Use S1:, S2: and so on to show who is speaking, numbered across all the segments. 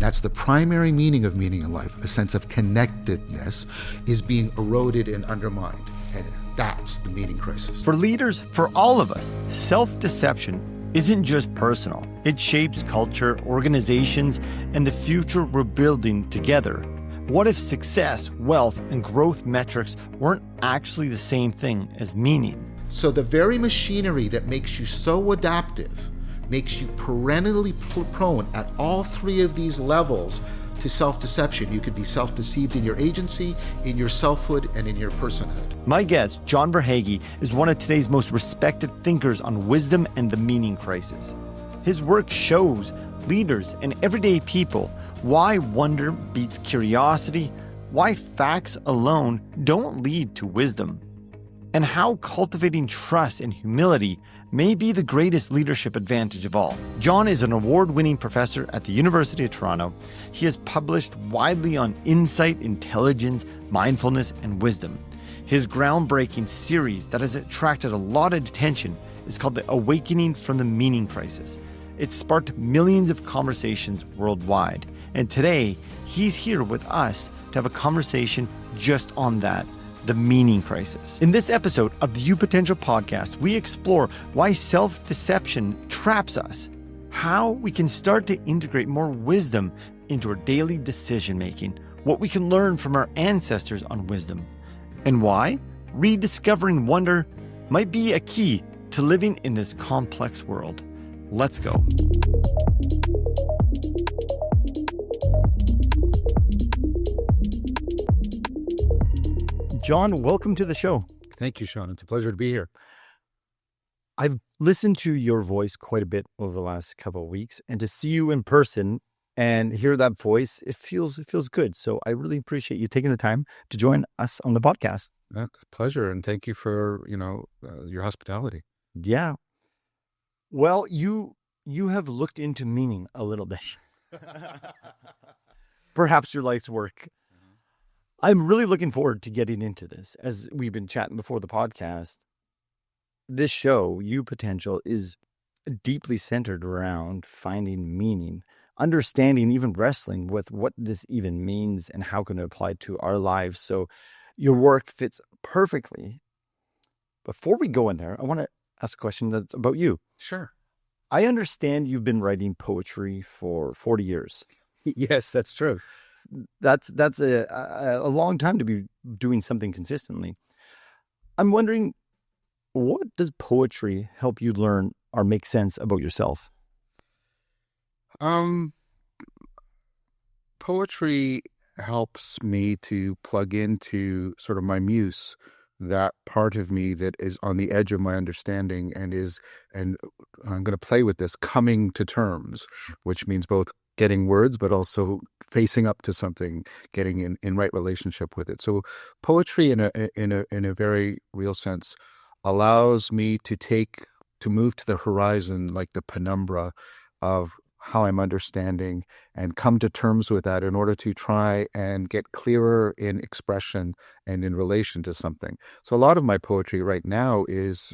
S1: That's the primary meaning of meaning in life. A sense of connectedness is being eroded and undermined. And that's the meaning crisis.
S2: For leaders, for all of us, self-deception isn't just personal. It shapes culture, organizations, and the future we're building together. What if success, wealth, and growth metrics weren't actually the same thing as meaning?
S1: So the very machinery that makes you so adaptive makes you perennially prone at all three of these levels to self-deception. You could be self-deceived in your agency, in your selfhood, and in your personhood.
S2: My guest, John Vervaeke, is one of today's most respected thinkers on wisdom and the meaning crisis. His work shows leaders and everyday people why wonder beats curiosity, why facts alone don't lead to wisdom, and how cultivating trust and humility may be the greatest leadership advantage of all. John is an award-winning professor at the University of Toronto. He has published widely on insight, intelligence, mindfulness, and wisdom. His groundbreaking series that has attracted a lot of attention is called The Awakening from the Meaning Crisis. It sparked millions of conversations worldwide. And today, he's here with us to have a conversation just on that, the meaning crisis. In this episode of the YouPotential podcast, we explore why self-deception traps us, how we can start to integrate more wisdom into our daily decision-making, what we can learn from our ancestors on wisdom, and why rediscovering wonder might be a key to living in this complex world. Let's go. John, welcome to the show.
S1: Thank you, Shaun. It's a pleasure to be here.
S2: I've listened to your voice quite a bit over the last couple of weeks, and to see you in person and hear that voice, it feels good. So I really appreciate you taking the time to join us on the podcast.
S1: Pleasure, and thank you for your hospitality.
S2: Yeah. Well, you have looked into meaning a little bit. Perhaps your life's work. I'm really looking forward to getting into this. As we've been chatting before the podcast, this show, YouPotential, is deeply centered around finding meaning, understanding, even wrestling with what this even means and how can it apply to our lives. So your work fits perfectly. Before we go in there, I want to ask a question that's about you.
S1: Sure.
S2: I understand you've been writing poetry for 40 years.
S1: Yes, that's true.
S2: That's a long time to be doing something consistently. I'm wondering, what does poetry help you learn or make sense about yourself?
S1: Poetry helps me to plug into sort of my muse, that part of me that is on the edge of my understanding and I'm going to play with this, coming to terms, which means both getting words, but also facing up to something, getting in right relationship with it. So poetry in a very real sense allows me to move to the horizon, like the penumbra of how I'm understanding, and come to terms with that in order to try and get clearer in expression and in relation to something. So a lot of my poetry right now is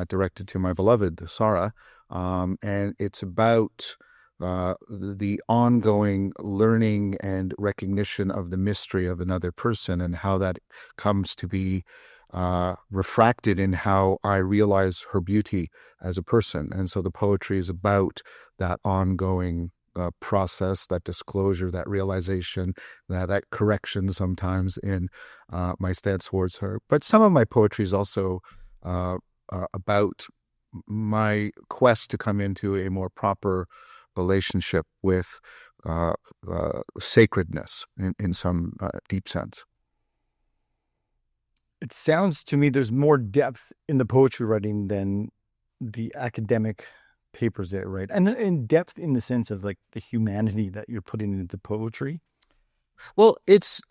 S1: directed to my beloved Sarah, and it's about the ongoing learning and recognition of the mystery of another person and how that comes to be refracted in how I realize her beauty as a person. And so the poetry is about that ongoing process, that disclosure, that realization, that correction sometimes in my stance towards her. But some of my poetry is also about my quest to come into a more proper relationship with sacredness in some deep sense.
S2: It sounds to me there's more depth in the poetry writing than the academic papers that you write, and in depth in the sense of like the humanity that you're putting into the poetry.
S1: Well, it's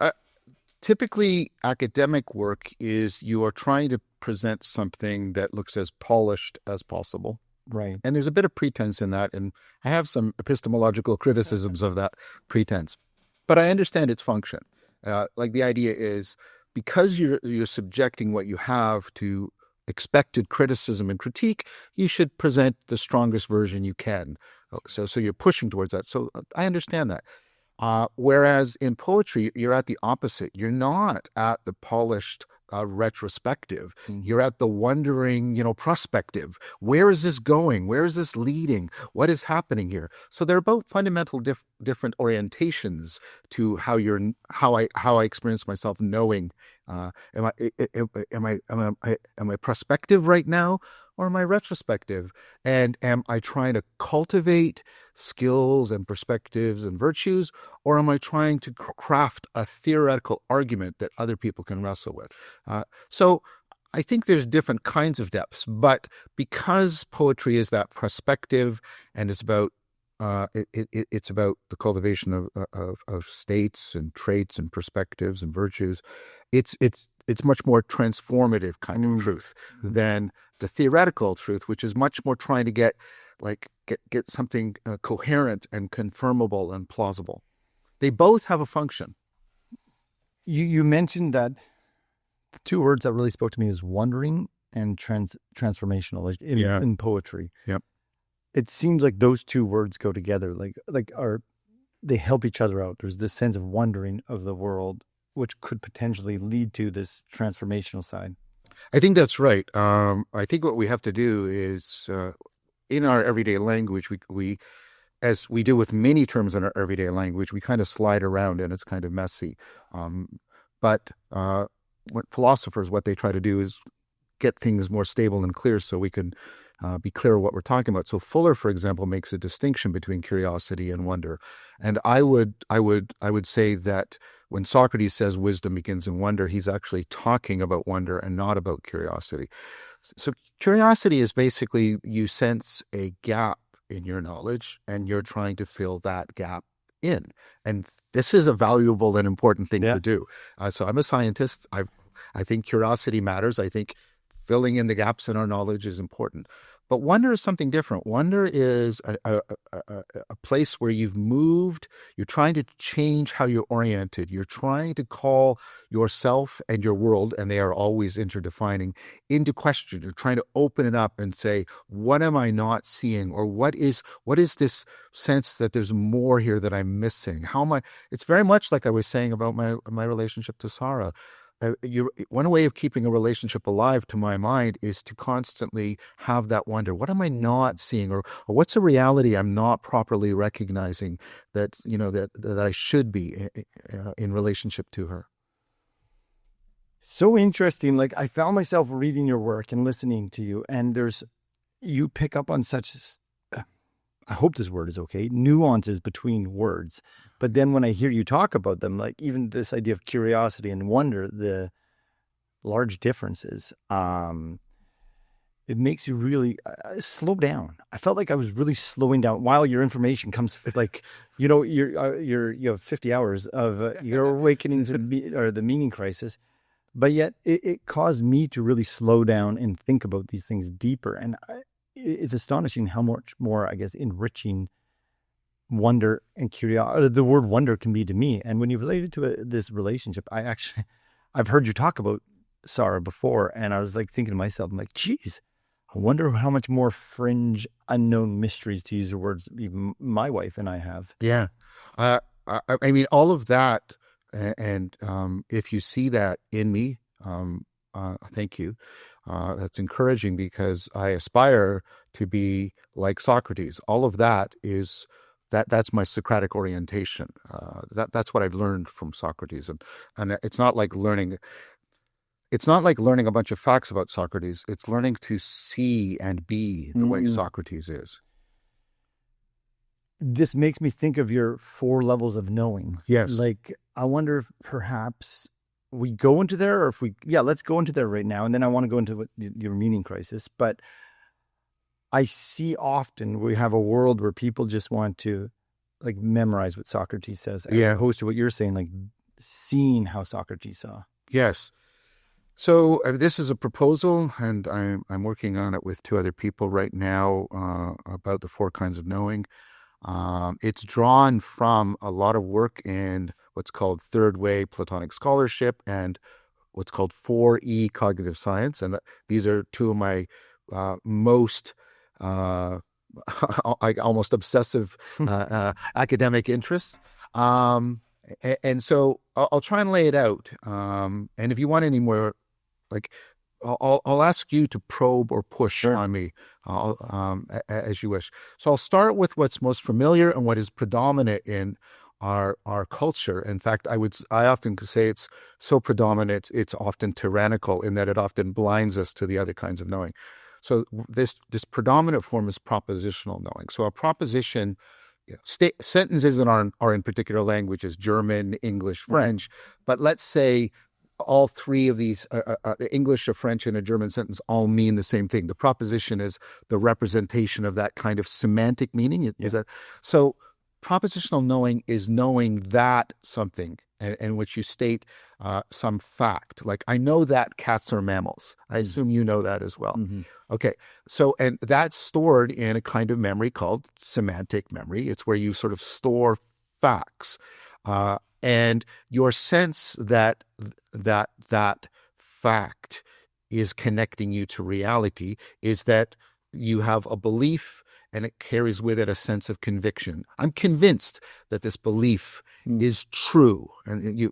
S1: typically academic work is you are trying to present something that looks as polished as possible.
S2: Right.
S1: And there's a bit of pretense in that, and I have some epistemological criticisms of that pretense. But I understand its function. Like the idea is, because you're subjecting what you have to expected criticism and critique, you should present the strongest version you can So you're pushing towards that. So I understand that. Whereas in poetry, you're at the opposite. You're not at the polished retrospective. You're at the wondering, prospective. Where is this going? Where is this leading? What is happening here? So they're both fundamental different orientations to how I experience myself knowing. Am I prospective right now, or am I retrospective? And am I trying to cultivate skills and perspectives and virtues, or am I trying to craft a theoretical argument that other people can wrestle with? So I think there's different kinds of depths, but because poetry is that perspective and it's about it's about the cultivation of states and traits and perspectives and virtues. It's much more transformative kind of truth than the theoretical truth, which is much more trying to get something coherent and confirmable and plausible. They both have a function.
S2: You mentioned that the two words that really spoke to me is wondering and transformational, like in poetry.
S1: Yep.
S2: It seems like those two words go together, they help each other out. There's this sense of wondering of the world, which could potentially lead to this transformational side.
S1: I think that's right. I think what we have to do is, in our everyday language, we as we do with many terms in our everyday language, we kind of slide around and it's kind of messy. But what philosophers, what they try to do is get things more stable and clear so we can be clear what we're talking about. So Fuller, for example, makes a distinction between curiosity and wonder. And I would say that when Socrates says wisdom begins in wonder, he's actually talking about wonder and not about curiosity. So curiosity is basically you sense a gap in your knowledge and you're trying to fill that gap in. And this is a valuable and important thing to do. So I'm a scientist. I think curiosity matters. I think filling in the gaps in our knowledge is important. But wonder is something different. Wonder is a place where you've moved. You're trying to change how you're oriented. You're trying to call yourself and your world, and they are always interdefining, into question. You're trying to open it up and say, what am I not seeing? Or what is this sense that there's more here that I'm missing? How am I? It's very much like I was saying about my relationship to Sarah. One way of keeping a relationship alive, to my mind, is to constantly have that wonder. What am I not seeing, or what's a reality I'm not properly recognizing that that I should be in relationship to her?
S2: So interesting. Like, I found myself reading your work and listening to you, and you pick up on such, I hope this word is okay, nuances between words. But then when I hear you talk about them, like even this idea of curiosity and wonder, the large differences, it makes you really slow down. I felt like I was really slowing down while your information comes, like, you have 50 hours of your awakening to the meaning crisis. But yet it caused me to really slow down and think about these things deeper. And it's astonishing how much more, I guess, enriching wonder and curiosity the word wonder can be to me. And when you relate it to this relationship, I've heard you talk about Sarah before, and I was like thinking to myself, I'm like, geez, I wonder how much more fringe, unknown mysteries, to use the words even my wife and I have.
S1: Yeah. I mean, all of that, and if you see that in me, thank you. That's encouraging, because I aspire to be like Socrates. All of that is that's my Socratic orientation. That's what I've learned from Socrates, and it's not like learning. It's not like learning a bunch of facts about Socrates. It's learning to see and be the way Socrates is.
S2: This makes me think of your 4 levels of knowing.
S1: Yes.
S2: Like, I wonder if perhaps we go into there, or if let's go into there right now. And then I want to go into your meaning crisis. But I see often we have a world where people just want to like memorize what Socrates says, as opposed to what you're saying, like seeing how Socrates saw.
S1: Yes. So this is a proposal, and I'm working on it with 2 other people right now about the 4 kinds of knowing. It's drawn from a lot of work in what's called third way Platonic scholarship and what's called 4E cognitive science. And these are 2 of my most like almost obsessive academic interests. Um, and so I'll try and lay it out. And if you want any more, like, I'll ask you to probe or push
S2: Sure.
S1: on me as you wish. So I'll start with what's most familiar and what is predominant in our culture. In fact, I often say it's so predominant, it's often tyrannical in that it often blinds us to the other kinds of knowing. So this predominant form is propositional knowing. So a proposition, sentences are in particular languages, German, English, French. But let's say all three of these, English, a French, and a German sentence, all mean the same thing. The proposition is the representation of that kind of semantic meaning. Is that so? Propositional knowing is knowing that something in which you state some fact. Like, I know that cats are mammals. I assume you know that as well.
S2: Mm-hmm.
S1: Okay. So, and that's stored in a kind of memory called semantic memory. It's where you sort of store facts. And your sense that fact is connecting you to reality is that you have a belief and it carries with it a sense of conviction. I'm convinced that this belief is true. And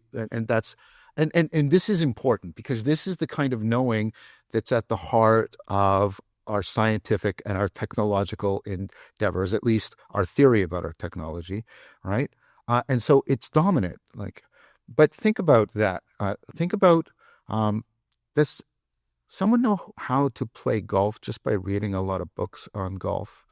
S1: this is important because this is the kind of knowing that's at the heart of our scientific and our technological endeavors, at least our theory about our technology, right? And so it's dominant. But think about that. Think about this. Someone know how to play golf just by reading a lot of books on golf?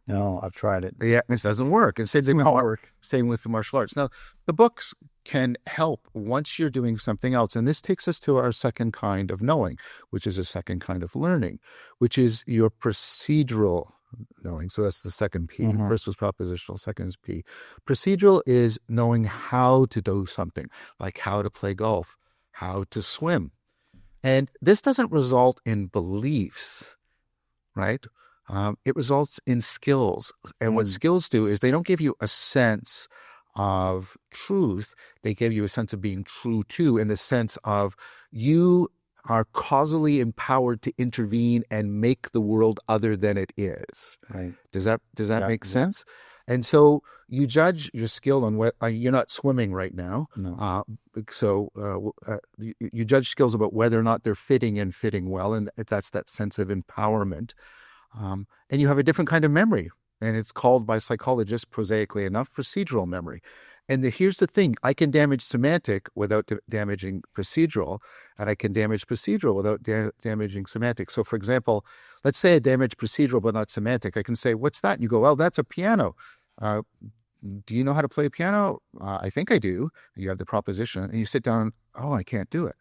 S2: No, I've tried it.
S1: Yeah, it doesn't work. And same with the martial arts. Now, the books can help once you're doing something else. And this takes us to our second kind of knowing, which is a second kind of learning, which is your procedural knowing. So that's the second P.
S2: Mm-hmm.
S1: First was propositional, second is P. Procedural is knowing how to do something, like how to play golf, how to swim. And this doesn't result in beliefs, right? It results in skills. And what skills do is they don't give you a sense of truth. They give you a sense of being true to, in the sense of you are causally empowered to intervene and make the world other than it is.
S2: Right.
S1: Does that make sense? And so you judge your skill on what you're not swimming right now.
S2: No.
S1: You judge skills about whether or not they're fitting well. And that's that sense of empowerment. And you have a different kind of memory, and it's called by psychologists, prosaically enough, procedural memory. And here's the thing: I can damage semantic without damaging procedural, and I can damage procedural without damaging semantic. So, for example, let's say I damage procedural but not semantic. I can say, "What's that?" And you go, "Well, that's a piano." Do you know how to play a piano? I think I do. You have the proposition, and you sit down. Oh, I can't do it.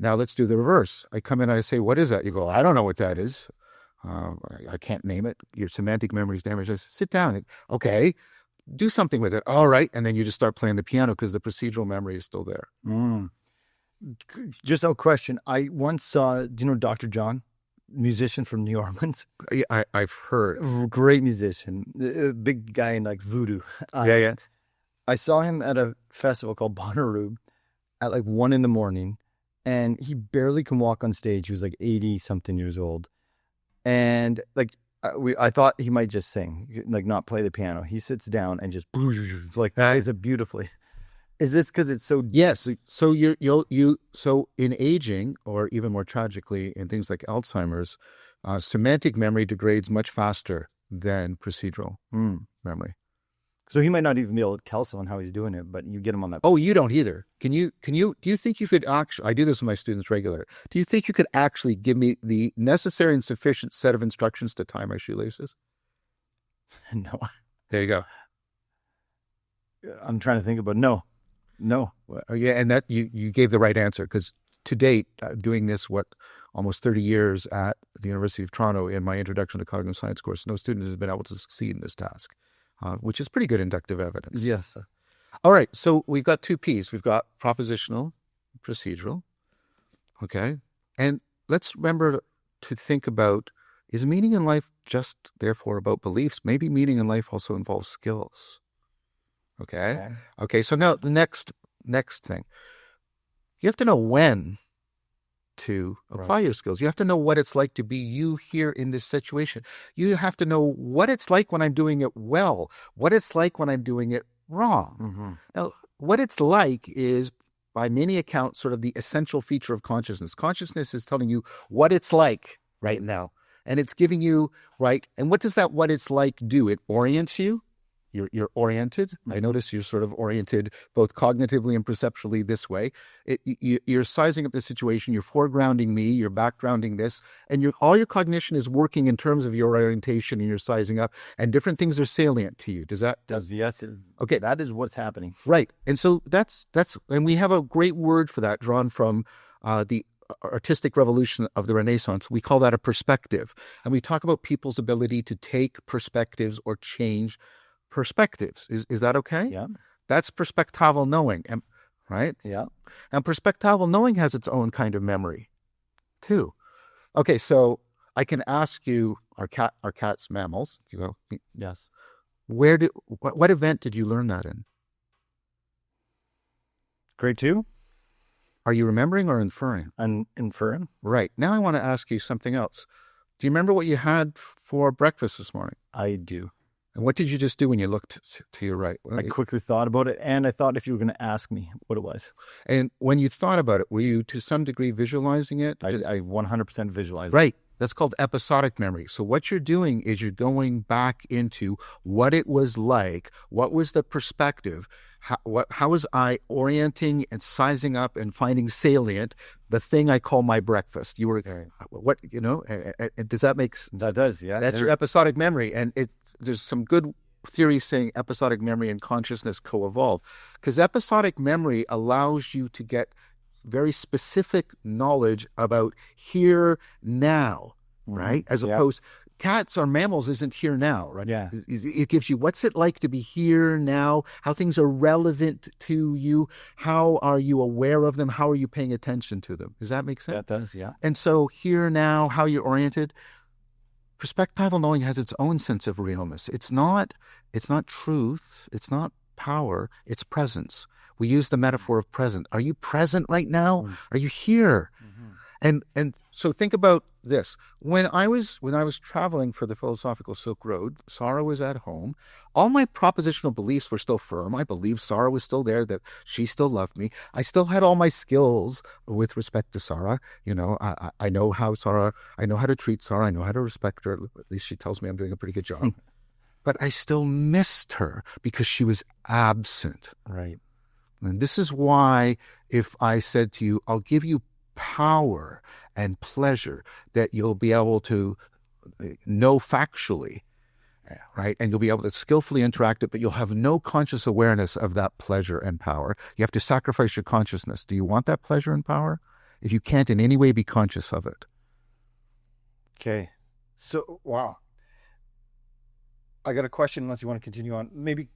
S1: Now let's do the reverse. I come in and I say, "What is that?" You go, "I don't know what that is. I can't name it." Your semantic memory is damaged. I say, "Sit down." Okay, do something with it. All right. And then you just start playing the piano because the procedural memory is still there.
S2: Just a question. I once saw, do you know Dr. John, musician from New Orleans?
S1: I've heard.
S2: Great musician, a big guy in like voodoo.
S1: Yeah.
S2: I saw him at a festival called Bonnaroo at like 1 a.m, and he barely can walk on stage. He was like 80 something years old. And like, I thought he might just sing, like not play the piano. He sits down and just, it's like, is it beautifully? Is this because it's so?
S1: Yes. So so in aging, or even more tragically in things like Alzheimer's, semantic memory degrades much faster than procedural memory.
S2: So he might not even be able to tell someone how he's doing it, but you get him on that.
S1: Oh, you don't either. Do you think you could actually, I do this with my students regularly. Do you think you could actually give me the necessary and sufficient set of instructions to tie my shoelaces?
S2: No.
S1: There you go.
S2: I'm trying to think about no.
S1: Well, yeah. And that you gave the right answer, because to date, doing this, almost 30 years at the University of Toronto in my Introduction to Cognitive Science course, no student has been able to succeed in this task. Which is pretty good inductive evidence.
S2: Yes.
S1: All right. So we've got two P's. We've got propositional, procedural. Okay. And let's remember to think about, is meaning in life just therefore about beliefs? Maybe meaning in life also involves skills. Okay. So now the next thing, you have to know when to apply your skills. You have to know what it's like to be you here in this situation. You have to know what it's like when I'm doing it well, what it's like when I'm doing it wrong. Now, what it's like is, by many accounts, sort of the essential feature of consciousness. Consciousness is telling you what it's like right now. And it's giving you, right? And what does that what it's like do? It orients you. You're oriented. I notice you're sort of oriented both cognitively and perceptually this way. You're sizing up the situation. You're foregrounding me. You're backgrounding this. And all your cognition is working in terms of your orientation and your sizing up. And different things are salient to you. Does that?
S2: Yes.
S1: Okay.
S2: That is what's happening.
S1: Right. And so that's, and we have a great word for that drawn from the artistic revolution of the Renaissance. We call that a perspective. And we talk about people's ability to take perspectives or change perspectives. Is that okay?
S2: Yeah.
S1: That's perspectival knowing, right?
S2: Yeah.
S1: And perspectival knowing has its own kind of memory, too. Okay, so I can ask you, our cat's mammals. You go.
S2: Yes.
S1: What event did you learn that in?
S2: Grade 2.
S1: Are you remembering or inferring?
S2: I'm inferring.
S1: Right. Now I want to ask you something else. Do you remember what you had for breakfast this morning?
S2: I do.
S1: And what did you just do when you looked to your right?
S2: I quickly thought about it, and I thought if you were going to ask me what it was.
S1: And when you thought about it, were you to some degree visualizing it?
S2: I 100% visualized it.
S1: Right. That's called episodic memory. So what you're doing is you're going back into what it was like, what was the perspective, how was I orienting and sizing up and finding salient the thing I call my breakfast. You were, does that make sense?
S2: That does, yeah.
S1: That's your episodic memory. And there's some good theory saying episodic memory and consciousness co-evolve, because episodic memory allows you to get very specific knowledge about here now, right? As opposed, cats or mammals isn't here now, right?
S2: Yeah.
S1: It gives you what's it like to be here now, how things are relevant to you, how are you aware of them, how are you paying attention to them? Does that make sense?
S2: That does, yeah.
S1: And so here now, how you're oriented. Perspectival knowing has its own sense of realness. It's not truth. It's not power. It's presence. We use the metaphor of present. Are you present right now? Are you here? And so think about this. When I was traveling for the Philosophical Silk Road, Sarah was at home. All my propositional beliefs were still firm. I believed Sarah was still there, that she still loved me. I still had all my skills with respect to Sarah. I know how to treat Sarah. I know how to respect her. At least she tells me I'm doing a pretty good job. But I still missed her because she was absent.
S2: Right.
S1: And this is why if I said to you, I'll give you power and pleasure that you'll be able to know factually, right? And you'll be able to skillfully interact it, but you'll have no conscious awareness of that pleasure and power. You have to sacrifice your consciousness. Do you want that pleasure and power? If you can't in any way be conscious of it.
S2: Okay. So, wow. I got a question unless you want to continue on. Maybe.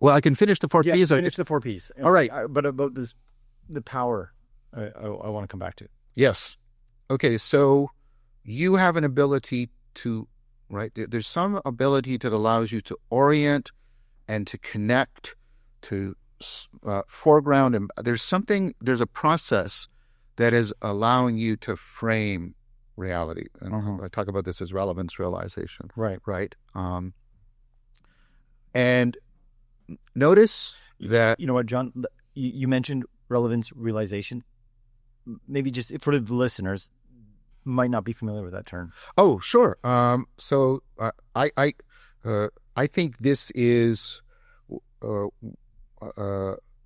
S1: Well, I can finish the 4 Ps.
S2: Finish the 4 Ps.
S1: All right.
S2: But about the power, I want to come back to.
S1: Yes. Okay, so you have an ability to, right? There's some ability that allows you to orient and to connect, to foreground. And there's a process that is allowing you to frame reality. And I talk about this as relevance realization.
S2: Right.
S1: Right. And notice that...
S2: You know what, John? You mentioned relevance realization. Maybe just for the listeners, might not be familiar with that term.
S1: Oh, sure. So I think this is one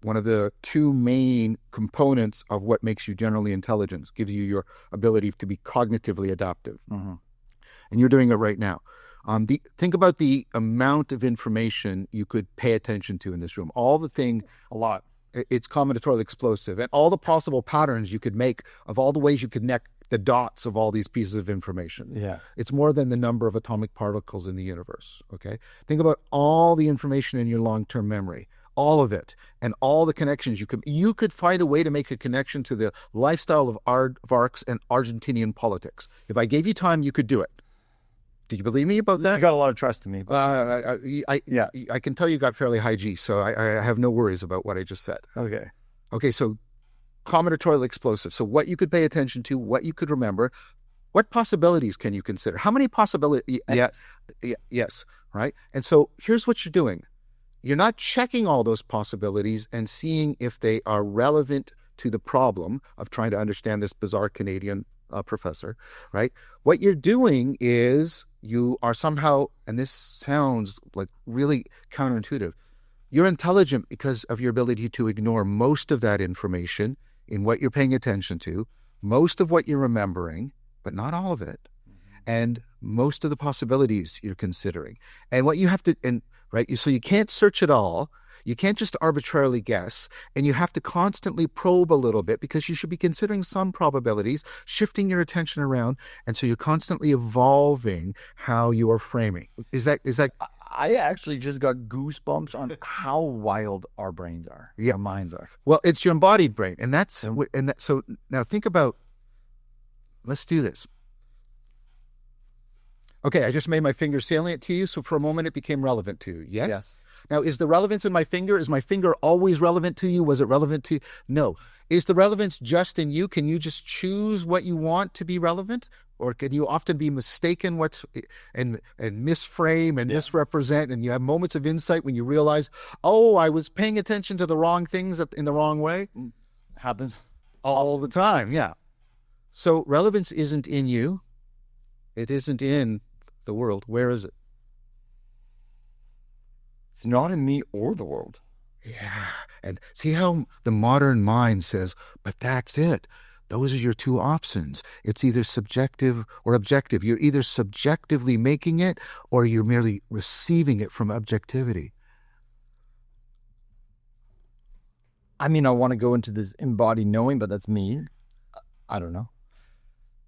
S1: of the two main components of what makes you generally intelligent. It gives you your ability to be cognitively adaptive. And you're doing it right now. Think about the amount of information you could pay attention to in this room. All the thing,
S2: A lot.
S1: it's combinatorially explosive, and all the possible patterns you could make of all the ways you could connect the dots of all these pieces of information.
S2: Yeah.
S1: It's more than the number of atomic particles in the universe. Okay. Think about all the information in your long-term memory, all of it, and all the connections you could find a way to make a connection to the lifestyle of aardvarks and Argentinian politics. If I gave you time, you could do it. Do you believe me about that?
S2: You got a lot of trust in me.
S1: I can tell you got fairly high G, so I have no worries about what I just said.
S2: Okay.
S1: Okay, so combinatorial explosive. So what you could pay attention to, what you could remember, what possibilities can you consider? How many possibilities? Yes, right? And so here's what you're doing. You're not checking all those possibilities and seeing if they are relevant to the problem of trying to understand this bizarre Canadian professor, right? What you're doing is you are somehow, and this sounds like really counterintuitive, you're intelligent because of your ability to ignore most of that information in what you're paying attention to, most of what you're remembering, but not all of it, and most of the possibilities you're considering. And what you have to, and right, so you can't search it all. You can't just arbitrarily guess, and you have to constantly probe a little bit because you should be considering some probabilities, shifting your attention around, and so you're constantly evolving how you are framing. Is that
S2: I actually just got goosebumps on how wild our brains are,
S1: Yeah.
S2: our minds are.
S1: Well, it's your embodied brain, and that's
S2: Yeah.
S1: and that. So now think about. Let's do this. Okay, I just made my finger salient to you, so for a moment it became relevant to you. Yes?
S2: Yes.
S1: Now, is the relevance in my finger, is my finger always relevant to you? Was it relevant to you? No. Is the relevance just in you? Can you just choose what you want to be relevant? Or can you often be mistaken and misframe and misrepresent, and you have moments of insight when you realize, oh, I was paying attention to the wrong things in the wrong way?
S2: Happens
S1: all the time, yeah. So relevance isn't in you. It isn't in the world. Where is it?
S2: It's not in me or the world.
S1: Yeah. And see how the modern mind says, but that's it. Those are your two options. It's either subjective or objective. You're either subjectively making it or you're merely receiving it from objectivity.
S2: I mean, I want to go into this embodied knowing, but that's me. I don't know.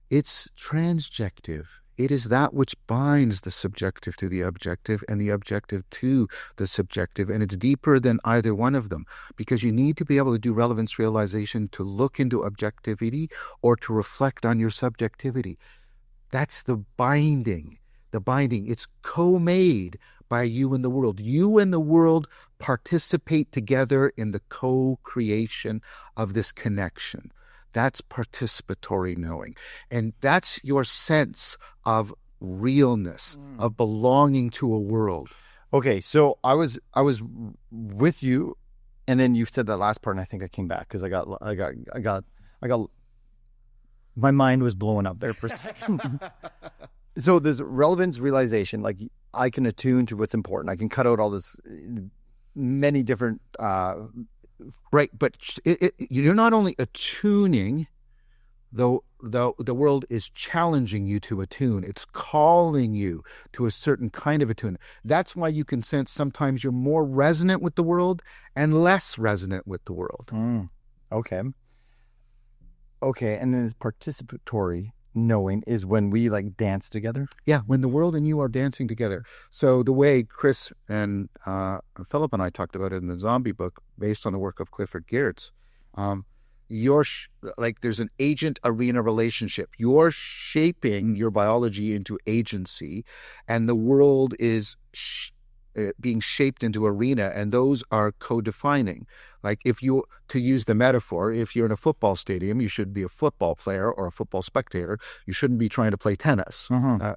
S1: It's transjective. It is that which binds the subjective to the objective and the objective to the subjective. And it's deeper than either one of them because you need to be able to do relevance realization to look into objectivity or to reflect on your subjectivity. That's the binding. The binding. It's co-made by you and the world. You and the world participate together in the co-creation of this connection. That's participatory knowing. And that's your sense of realness, of belonging to a world.
S2: Okay, so I was with you, and then you said that last part, and I think I came back because I got my mind was blowing up there for a second. So there's relevance realization, like I can attune to what's important. I can cut out all this many different
S1: right, but you're not only attuning, though the world is challenging you to attune. It's calling you to a certain kind of attunement. That's why you can sense sometimes you're more resonant with the world and less resonant with the world.
S2: Okay. Okay, and then participatory knowing is when we like dance together.
S1: Yeah, when the world and you are dancing together. So the way Chris and Philip and I talked about it in the Zombie book, based on the work of Clifford Geertz, you're like there's an agent arena relationship. You're shaping your biology into agency, and the world is being shaped into arena, and those are co-defining. Like to use the metaphor, if you're in a football stadium, you should be a football player or a football spectator. You shouldn't be trying to play tennis.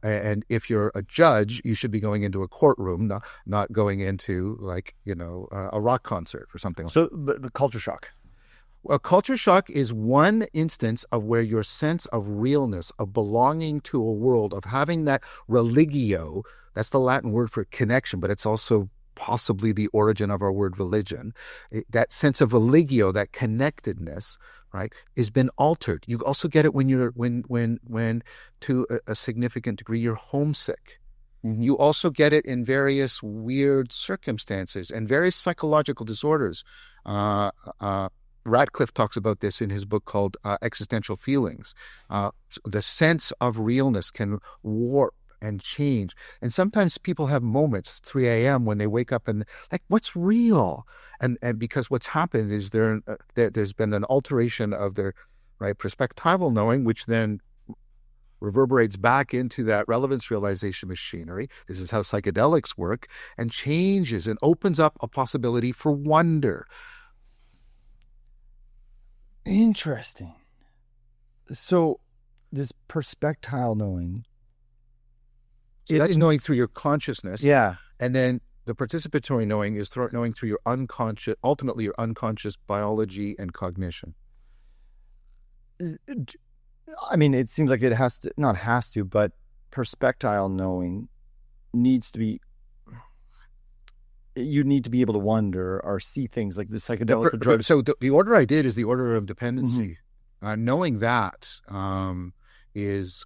S1: And if you're a judge, you should be going into a courtroom, not going into a rock concert or something.
S2: So the culture shock.
S1: Well, culture shock is one instance of where your sense of realness, of belonging to a world, of having that religio, that's the Latin word for connection, but it's also possibly the origin of our word religion. That sense of religio, that connectedness, right, has been altered. You also get it when you're when to a significant degree you're homesick. You also get it in various weird circumstances and various psychological disorders. Radcliffe talks about this in his book called Existential Feelings. The sense of realness can warp and change. And sometimes people have moments, 3 a.m., when they wake up and like, what's real? And because what's happened is there's been an alteration of their perspectival knowing, which then reverberates back into that relevance realization machinery. This is how psychedelics work, and changes and opens up a possibility for wonder.
S2: Interesting. So this perspectile knowing.
S1: So that's knowing through your consciousness.
S2: Yeah.
S1: And then the participatory knowing is knowing through your unconscious, ultimately your unconscious biology and cognition.
S2: I mean, it seems like it has to, not has to, but perspectile knowing needs to be, you need to be able to wonder or see things like the psychedelic drugs.
S1: So the order I did is the order of dependency. Knowing that is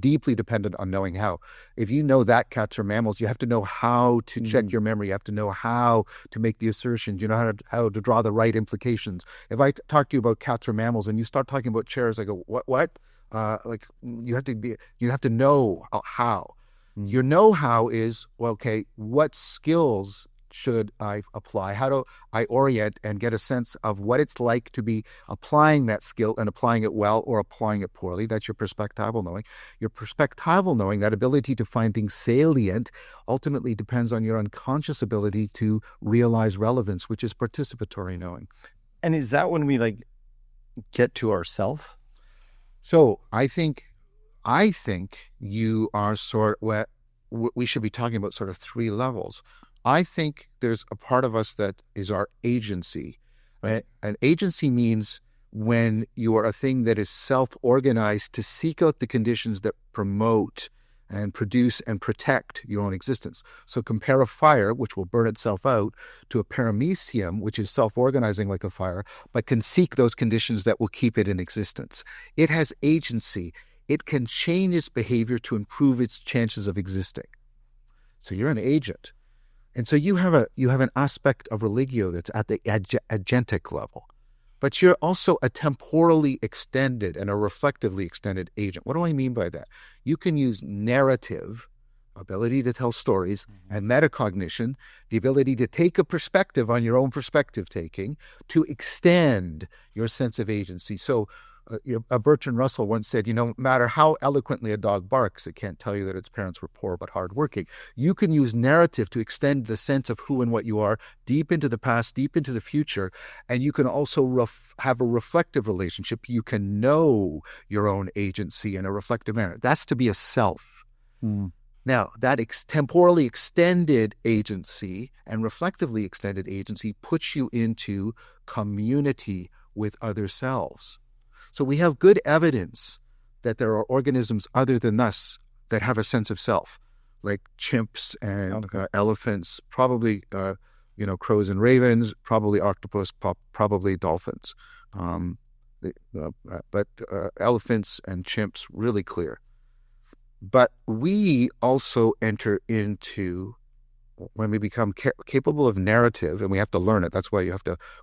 S1: deeply dependent on knowing how. If you know that cats are mammals, you have to know how to check your memory. You have to know how to make the assertions. You know how to draw the right implications. If I talk to you about cats or mammals and you start talking about chairs, I go, what? Like you have to know how. Your know-how is, well, okay, what skills should I apply? How do I orient and get a sense of what it's like to be applying that skill and applying it well or applying it poorly? That's your perspectival knowing. Your perspectival knowing, that ability to find things salient, ultimately depends on your unconscious ability to realize relevance, which is participatory knowing.
S2: And is that when we like get to ourself?
S1: So I think you are we should be talking about sort of three levels. I think there's a part of us that is our agency. Right? An agency means when you are a thing that is self-organized to seek out the conditions that promote and produce and protect your own existence. So compare a fire, which will burn itself out, to a paramecium, which is self-organizing like a fire, but can seek those conditions that will keep it in existence. It has agency. It can change its behavior to improve its chances of existing. So you're an agent. And so you have an aspect of religio that's at the agentic level, but you're also a temporally extended and a reflectively extended agent. What do I mean by that? You can use narrative, ability to tell stories, and metacognition, the ability to take a perspective on your own perspective taking, to extend your sense of agency. So Bertrand Russell once said, no matter how eloquently a dog barks, it can't tell you that its parents were poor but hardworking. You can use narrative to extend the sense of who and what you are deep into the past, deep into the future, and you can also have a reflective relationship. You can know your own agency in a reflective manner. That's to be a self. Now, that temporally extended agency and reflectively extended agency puts you into community with other selves. So we have good evidence that there are organisms other than us that have a sense of self, like chimps and elephants, probably crows and ravens, probably octopus, probably dolphins. But elephants and chimps, really clear. But we also enter into, when we become capable of narrative, and we have to learn it. That's why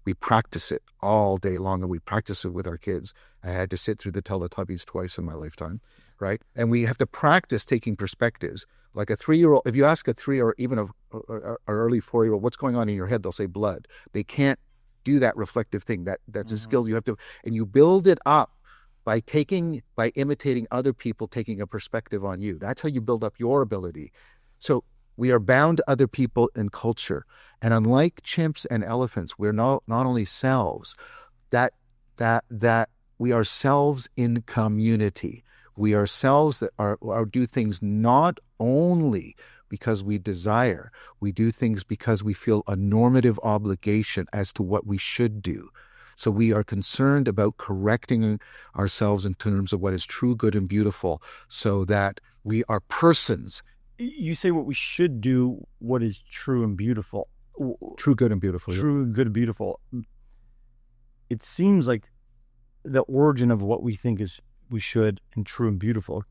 S1: we practice it all day long, and we practice it with our kids. I had to sit through the Teletubbies twice in my lifetime, right? And we have to practice taking perspectives. Like a 3-year-old, if you ask a 3 or even an early 4-year-old, what's going on in your head? They'll say blood. They can't do that reflective thing. That's a skill you have to, and you build it up by imitating other people taking a perspective on you. That's how you build up your ability. So we are bound to other people and culture. And unlike chimps and elephants, we're not only selves, that we are selves in community. We are selves that are do things not only because we desire. We do things because we feel a normative obligation as to what we should do. So we are concerned about correcting ourselves in terms of what is true, good, and beautiful, so that we are persons.
S2: You say what we should do, what is true and beautiful.
S1: True, good, and beautiful.
S2: True, good, and beautiful. It seems like the origin of what we think is we should and true and beautiful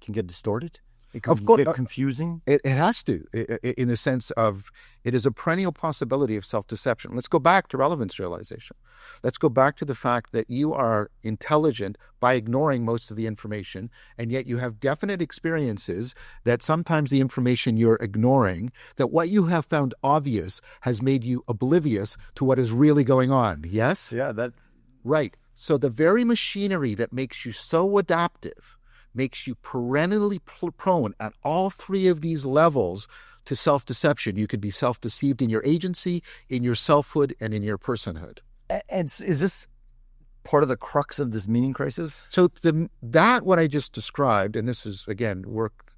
S2: can get distorted. It can get confusing.
S1: It has to, in the sense of it is a perennial possibility of self-deception. Let's go back to relevance realization. Let's go back to the fact that you are intelligent by ignoring most of the information, and yet you have definite experiences that sometimes the information you're ignoring, that what you have found obvious has made you oblivious to what is really going on. Yes?
S2: Yeah, that's
S1: right. So the very machinery that makes you so adaptive makes you perennially prone at all three of these levels to self-deception. You could be self-deceived in your agency, in your selfhood, and in your personhood.
S2: And is this part of the crux of this meaning crisis?
S1: So that what I just described, and this is again work.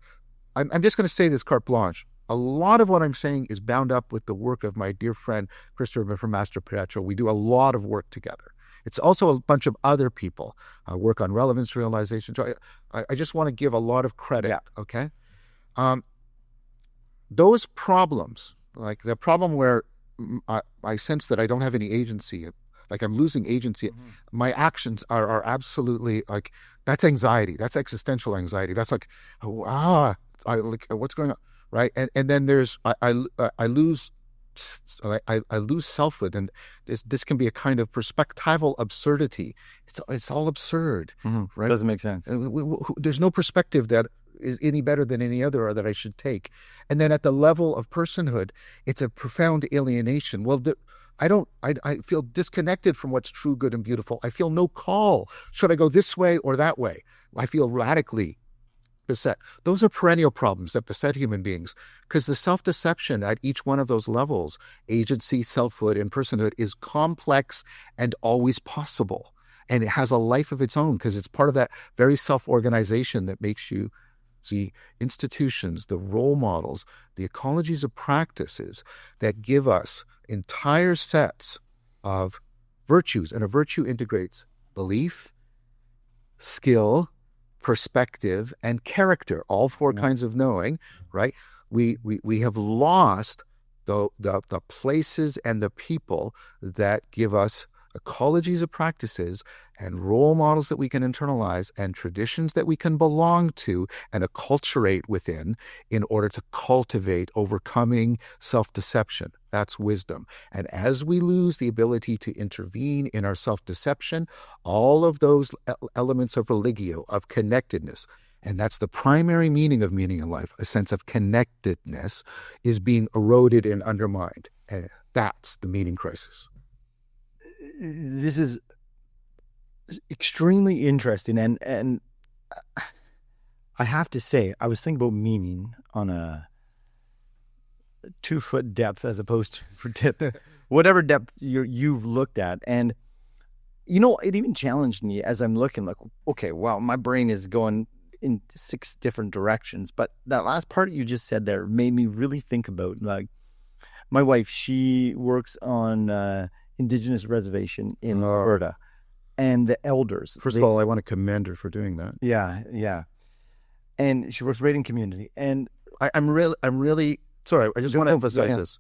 S1: I'm just going to say this carte blanche. A lot of what I'm saying is bound up with the work of my dear friend Christopher from Master Perpetual. We do a lot of work together. It's also a bunch of other people work on relevance realization. So I just want to give a lot of credit.
S2: Yeah.
S1: Okay, those problems, like the problem where I sense that I don't have any agency, like I'm losing agency.
S2: Mhm.
S1: My actions are absolutely like that's anxiety. That's existential anxiety. That's like like what's going on, right? And then there's I lose. I lose selfhood, and this can be a kind of perspectival absurdity. It's all absurd, right?
S2: Doesn't make sense.
S1: There's no perspective that is any better than any other or that I should take. And then at the level of personhood, it's a profound alienation. Well, I feel disconnected from what's true, good, and beautiful. I feel no call. Should I go this way or that way? I feel radically beset. Those are perennial problems that beset human beings because the self-deception at each one of those levels, agency, selfhood, and personhood, is complex and always possible. And it has a life of its own because it's part of that very self-organization that makes you the institutions, the role models, the ecologies of practices that give us entire sets of virtues. And a virtue integrates belief, skill, perspective, and character, all four kinds of knowing, right? We have lost the places and the people that give us ecologies of practices and role models that we can internalize and traditions that we can belong to and acculturate within in order to cultivate overcoming self-deception. That's wisdom. And as we lose the ability to intervene in our self-deception, all of those elements of religio, of connectedness, and that's the primary meaning of meaning in life, a sense of connectedness, is being eroded and undermined. And that's the meaning crisis.
S2: This is extremely interesting, and I have to say, I was thinking about meaning on a 2-foot depth as opposed to for depth, whatever depth you've looked at, and it even challenged me as I'm looking. Like, okay, wow, my brain is going in 6 different directions, but that last part you just said there made me really think about, like, my wife. She works on Indigenous reservation in Alberta, and the elders.
S1: First of all, I want to commend her for doing that.
S2: Yeah, and she works right in community. And
S1: I'm really sorry. I just want to emphasize this.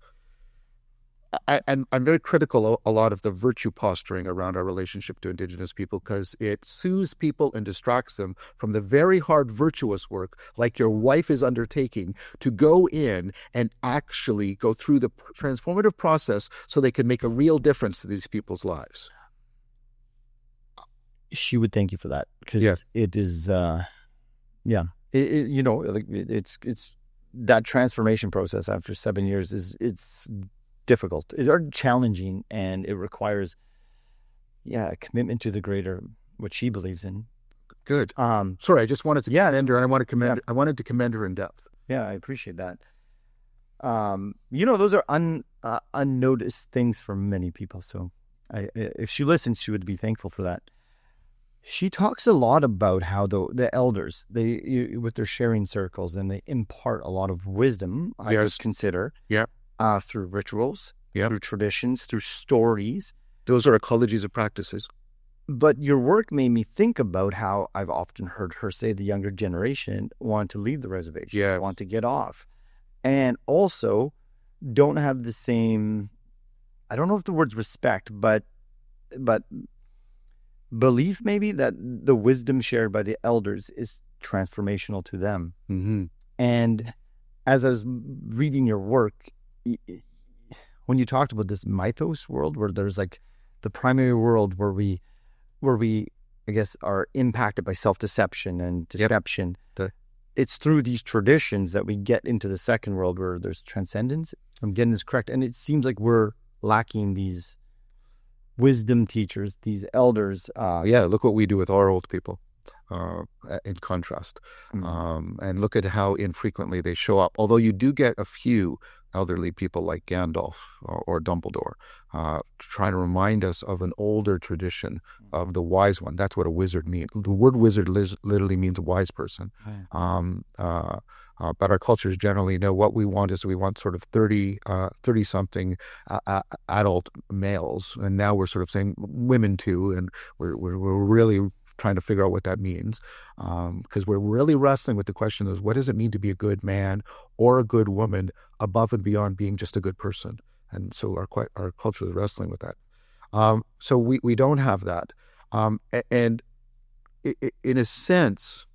S1: I'm very critical of a lot of the virtue posturing around our relationship to Indigenous people because it soothes people and distracts them from the very hard virtuous work, like your wife is undertaking, to go in and actually go through the transformative process so they can make a real difference to these people's lives.
S2: She would thank you for that because it is, it's that transformation process after 7 years it's difficult, it's challenging, and it requires a commitment to the greater, what she believes in.
S1: Good. Sorry, I just wanted to commend her, and I wanted to commend her in depth.
S2: Yeah, I appreciate that. Those are unnoticed things for many people. So if she listens, she would be thankful for that. She talks a lot about how the elders, with their sharing circles, and they impart a lot of wisdom, I would consider.
S1: Yeah.
S2: Through rituals, through traditions, through stories.
S1: Those are ecologies of practices.
S2: But your work made me think about how I've often heard her say the younger generation want to leave the reservation, want to get off, and also don't have the same, I don't know if the word's respect, but belief maybe that the wisdom shared by the elders is transformational to them.
S1: Mm-hmm.
S2: And as I was reading your work, when you talked about this mythos world where there's like the primary world where we I guess are impacted by self-deception and deception, it's through these traditions that we get into the second world where there's transcendence. I'm getting this correct, and it seems like we're lacking these wisdom teachers, these elders.
S1: Look what we do with our old people. In contrast, and look at how infrequently they show up. Although you do get a few elderly people like Gandalf or Dumbledore, trying to remind us of an older tradition of the wise one. That's what a wizard means. The word wizard literally means a wise person. But our cultures generally know what we want is we want sort of 30 something adult males. And now we're sort of saying women too. And we're really trying to figure out what that means, because we're really wrestling with the question is, what does it mean to be a good man or a good woman above and beyond being just a good person? And so our culture is wrestling with that. So we don't have that. And in a sense,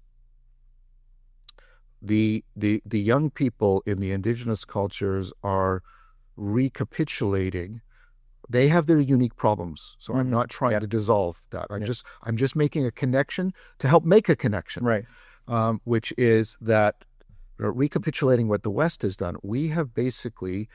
S1: the young people in the Indigenous cultures are recapitulating. They have their unique problems, so I'm not trying to dissolve that. I'm just making a connection to help make a connection,
S2: Right.
S1: Which is that, recapitulating what the West has done, we have basically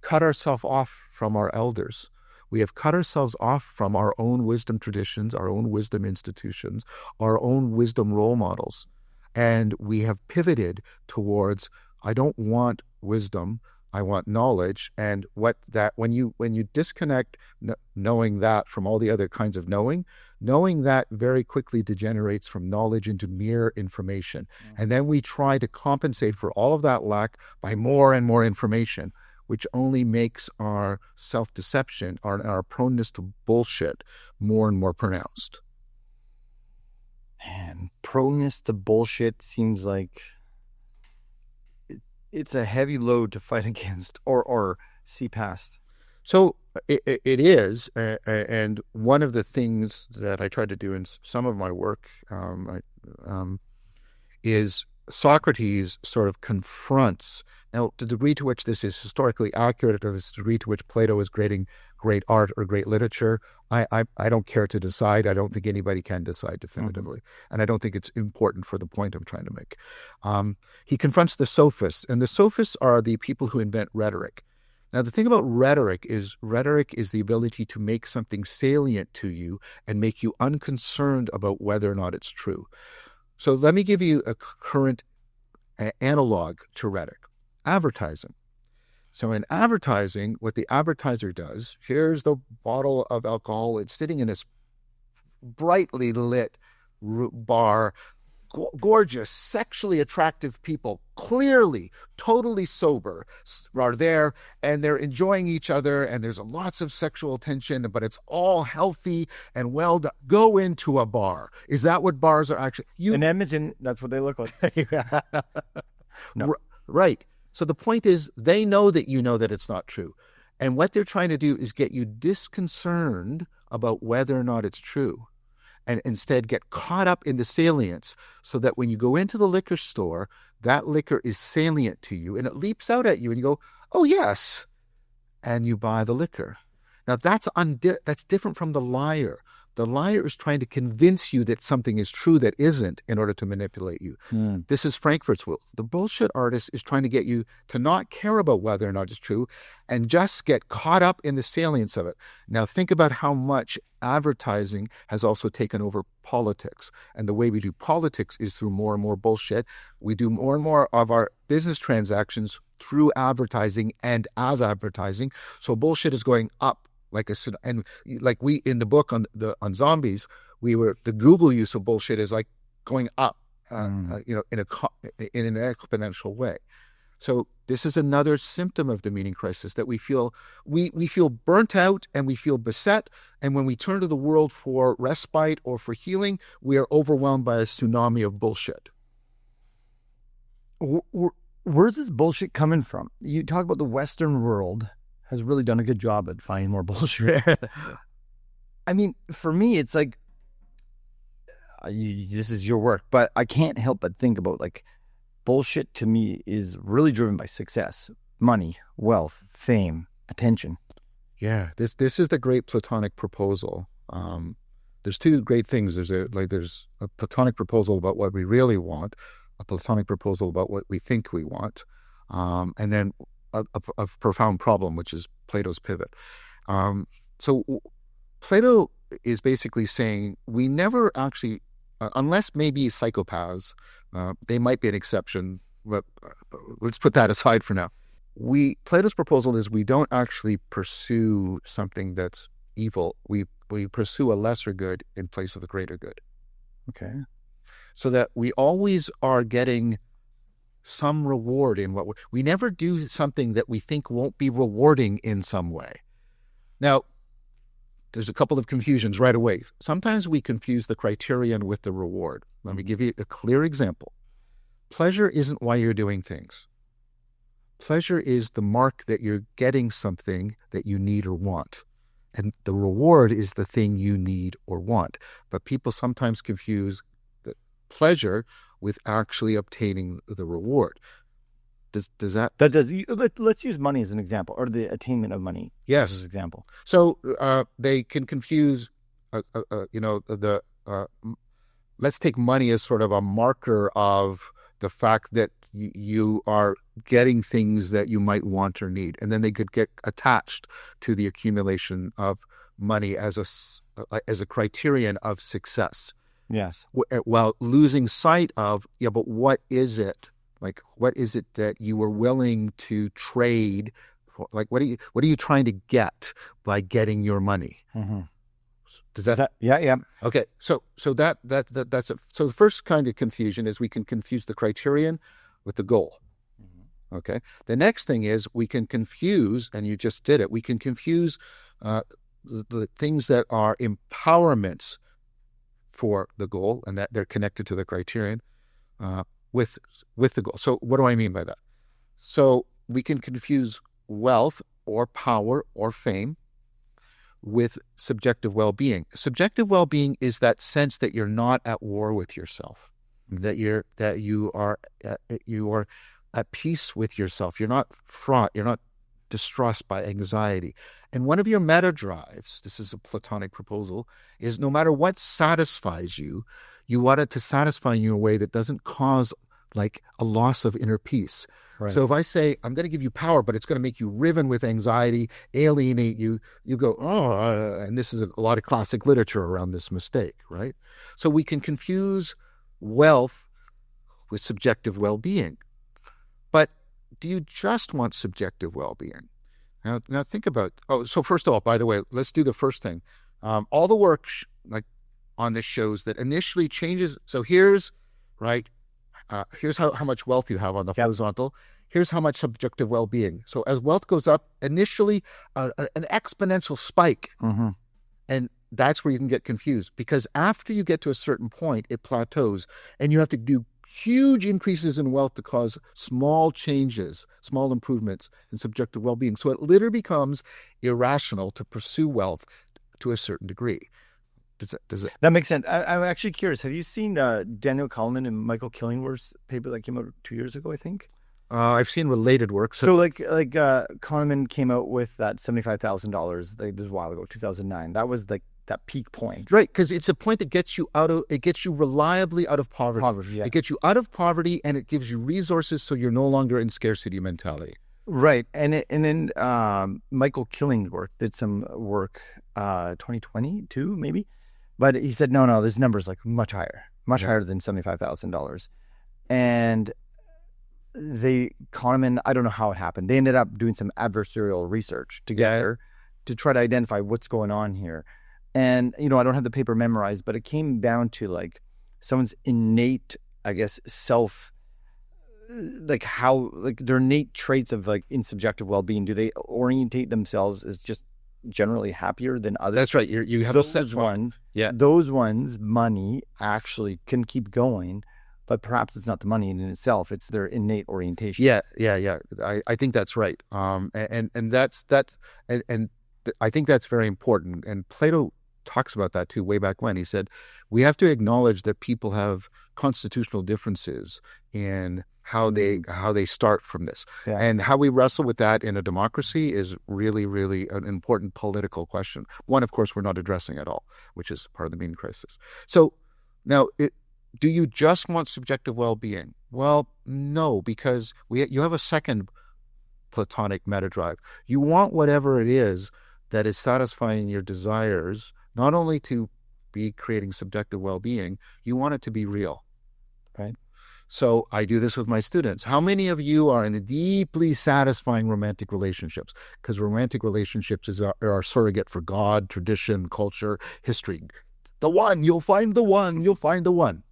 S1: cut ourselves off from our elders. We have cut ourselves off from our own wisdom traditions, our own wisdom institutions, our own wisdom role models. And we have pivoted towards, I don't want wisdom, I want knowledge. And what that, when you disconnect knowing that from all the other kinds of knowing that very quickly degenerates from knowledge into mere information. And then we try to compensate for all of that lack by more and more information, which only makes our self-deception, our proneness to bullshit, more and more pronounced.
S2: Man, proneness to bullshit seems like it's a heavy load to fight against or see past.
S1: So it is, and one of the things that I try to do in some of my work is Socrates sort of confronts. Now, the degree to which this is historically accurate, or the degree to which Plato is creating great art or great literature, I don't care to decide. I don't think anybody can decide definitively. And I don't think it's important for the point I'm trying to make. He confronts the sophists, and the sophists are the people who invent rhetoric. Now, the thing about rhetoric is the ability to make something salient to you and make you unconcerned about whether or not it's true. So let me give you a current analog to rhetoric. Advertising. So in advertising, what the advertiser does, here's the bottle of alcohol. It's sitting in this brightly lit bar. Gorgeous, sexually attractive people, clearly totally sober, are there, and they're enjoying each other, and there's lots of sexual tension, but it's all healthy and well done. Go into a bar. Is that what bars are actually?
S2: In Edmonton, that's what they look like. No.
S1: Right. So the point is, they know that you know that it's not true. And what they're trying to do is get you disconcerted about whether or not it's true, and instead get caught up in the salience, so that when you go into the liquor store, that liquor is salient to you and it leaps out at you and you go, oh yes, and you buy the liquor. Now that's different from the liar. The liar is trying to convince you that something is true that isn't, in order to manipulate you. This is Frankfurt's rule. The bullshit artist is trying to get you to not care about whether or not it's true and just get caught up in the salience of it. Now think about how much advertising has also taken over politics. And the way we do politics is through more and more bullshit. We do more and more of our business transactions through advertising and as advertising. So bullshit is going up. And like we in the book on zombies, the Google use of bullshit is like going up, in an exponential way. So this is another symptom of the meaning crisis, that we feel burnt out and we feel beset, and when we turn to the world for respite or for healing, we are overwhelmed by a tsunami of bullshit.
S2: Where's this bullshit coming from? You talk about the Western world has really done a good job at finding more bullshit. I mean, for me, it's like, this is your work, but I can't help but think about, like, bullshit to me is really driven by success, money, wealth, fame, attention.
S1: Yeah, this is the great Platonic proposal. There's two great things. There's a Platonic proposal about what we really want, a Platonic proposal about what we think we want, and then a profound problem, which is Plato's pivot. So Plato is basically saying we never actually, unless maybe psychopaths, they might be an exception, but let's put that aside for now. Plato's proposal is we don't actually pursue something that's evil. We pursue a lesser good in place of a greater good.
S2: Okay.
S1: So that we always are getting some reward in we never do something that we think won't be rewarding in some way. Now, there's a couple of confusions right away. Sometimes we confuse the criterion with the reward. Let me give you a clear example. Pleasure isn't why you're doing things. Pleasure is the mark that you're getting something that you need or want. And the reward is the thing you need or want. But people sometimes confuse the pleasure with actually obtaining the reward. Does that...
S2: That does. Let's use money as an example, or the attainment of money.
S1: Yes.
S2: As an example.
S1: So they can confuse, let's take money as sort of a marker of the fact that you are getting things that you might want or need. And then they could get attached to the accumulation of money as a criterion of success.
S2: Yes.
S1: While losing sight of, but what is it? Like, what is it that you were willing to trade for? Like, what are you trying to get by getting your money?
S2: Mm-hmm.
S1: Does that?
S2: Yeah.
S1: Okay. So that's so the first kind of confusion is we can confuse the criterion with the goal. Mm-hmm. Okay. The next thing is we can confuse, and you just did it. We can confuse the things that are empowerments for the goal, and that they're connected to the criterion. With the goal. So what do I mean by that? So we can confuse wealth or power or fame with subjective well-being. Subjective well-being is that sense that you're not at war with yourself, that you are at peace with yourself. You're not fraught. You're not distressed by anxiety. And one of your meta drives, this is a Platonic proposal, is no matter what satisfies you, you want it to satisfy you in a way that doesn't cause like a loss of inner peace. Right. So if I say, I'm going to give you power, but it's going to make you riven with anxiety, alienate you, you go, and this is a lot of classic literature around this mistake, right? So we can confuse wealth with subjective well-being. But do you just want subjective well-being? Now think about, so first of all, by the way, let's do the first thing. All the work on this shows that initially changes. So here's how much wealth you have on the horizontal. Here's how much subjective well-being. So as wealth goes up, initially an exponential spike. Mm-hmm. And that's where you can get confused, because after you get to a certain point, it plateaus, and you have to do huge increases in wealth to cause small changes, small improvements in subjective well-being. So it literally becomes irrational to pursue wealth to a certain degree. Does it?
S2: That makes sense. I'm actually curious. Have you seen Daniel Kahneman and Michael Killingworth's paper that came out 2 years ago, I think?
S1: I've seen related work.
S2: So Kahneman came out with that $75,000 this a while ago, 2009. That was that peak point.
S1: Right, because it's a point that gets you reliably out of poverty.
S2: Yeah.
S1: It gets you out of poverty, and it gives you resources so you're no longer in scarcity mentality.
S2: Right. And then Michael Killing's work did some work 2022 maybe. But he said, no, this number is like much higher than $75,000. And Kahneman, I don't know how it happened. They ended up doing some adversarial research together to try to identify what's going on here. And, I don't have the paper memorized, but it came down to like someone's innate, I guess, their innate traits of like in subjective well-being. Do they orientate themselves as just generally happier than others?
S1: That's right. You have
S2: those ones. Yeah, those ones, money actually can keep going, but perhaps it's not the money in itself; it's their innate orientation.
S1: Yeah. I think that's right. And that's and I think that's very important. And Plato talks about that too, way back when. He said we have to acknowledge that people have constitutional differences in how they start from this. Yeah. And how we wrestle with that in a democracy is really, really an important political question. One, of course, we're not addressing at all, which is part of the meaning crisis. So now, do you just want subjective well-being? Well, no, because you have a second Platonic meta drive. You want whatever it is that is satisfying your desires, not only to be creating subjective well-being, you want it to be real.
S2: Right.
S1: So I do this with my students. How many of you are in deeply satisfying romantic relationships? Because romantic relationships are our surrogate for God, tradition, culture, history. The one, you'll find the one, you'll find the one.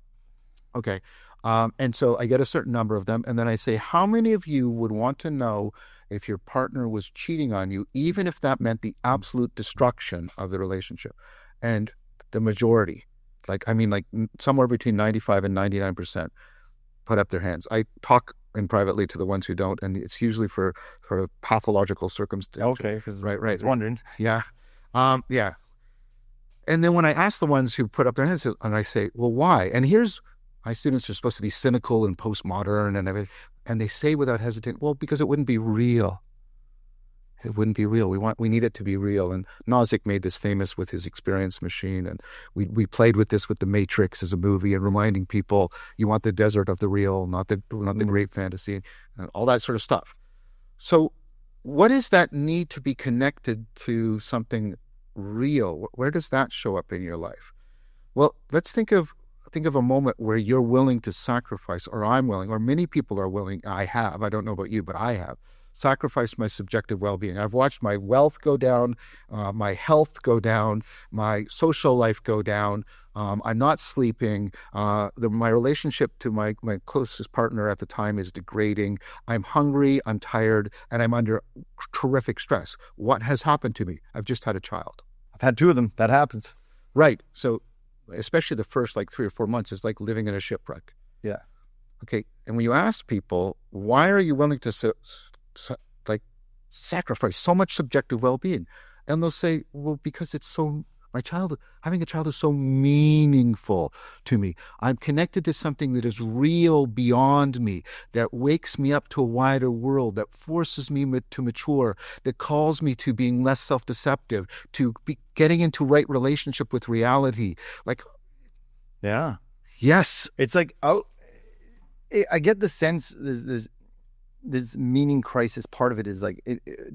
S1: Okay. And so I get a certain number of them. And then I say, how many of you would want to know if your partner was cheating on you, even if that meant the absolute destruction of the relationship? And the majority, like somewhere between 95 and 99%, put up their hands. I talk in privately to the ones who don't, and it's usually for sort of pathological circumstances.
S2: Okay, because
S1: right.
S2: I was wondering.
S1: Yeah. Yeah. And then when I ask the ones who put up their hands, and I say, well, why? And here's, my students are supposed to be cynical and postmodern and everything. And they say without hesitation, well, because it wouldn't be real. It wouldn't be real. We need it to be real. And Nozick made this famous with his experience machine. And we played with this with The Matrix as a movie and reminding people, you want the desert of the real, not the great fantasy, and all that sort of stuff. So what is that need to be connected to something real? Where does that show up in your life? Well, let's think of a moment where you're willing to sacrifice, or I'm willing, or many people are willing. I don't know about you, but I have sacrificed my subjective well-being. I've watched my wealth go down, my health go down, my social life go down. I'm not sleeping. My relationship to my closest partner at the time is degrading. I'm hungry, I'm tired, and I'm under terrific stress. What has happened to me? I've just had a child.
S2: I've had 2 of them. That happens.
S1: Right. So especially the first 3 or 4 months is like living in a shipwreck.
S2: Yeah.
S1: Okay. And when you ask people, why are you willing to sacrifice so much subjective well-being? And they'll say, well, because it's so, having a child is so meaningful to me. I'm connected to something that is real beyond me, that wakes me up to a wider world, that forces me to mature, that calls me to being less self-deceptive, to be getting into right relationship with reality.
S2: Yeah.
S1: Yes.
S2: It's like, I get the sense this meaning crisis, part of it is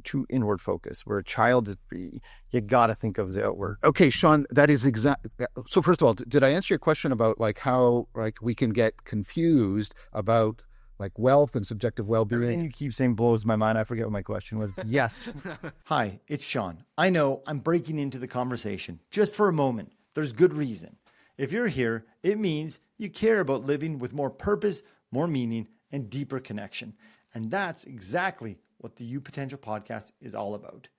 S2: too inward focus, where a child is, you got to think of the outward.
S1: Okay, Shaun, that is exact. So first of all, did I answer your question about how we can get confused about wealth and subjective well-being?
S2: Everything you keep saying blows my mind. I forget what my question was. Yes. Hi, it's Shaun. I know I'm breaking into the conversation just for a moment. There's good reason. If you're here, it means you care about living with more purpose, more meaning, and deeper connection. And that's exactly what the YouPotential podcast is all about.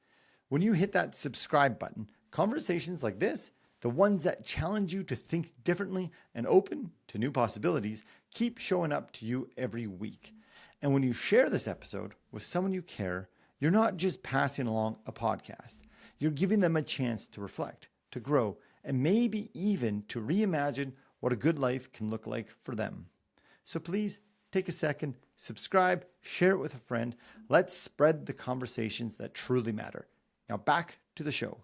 S2: When you hit that subscribe button, conversations like this, the ones that challenge you to think differently and open to new possibilities, keep showing up to you every week. And when you share this episode with someone you care, you're not just passing along a podcast. You're giving them a chance to reflect, to grow, and maybe even to reimagine what a good life can look like for them. So please take a second, subscribe, share it with a friend. Let's spread the conversations that truly matter. Now back to the show.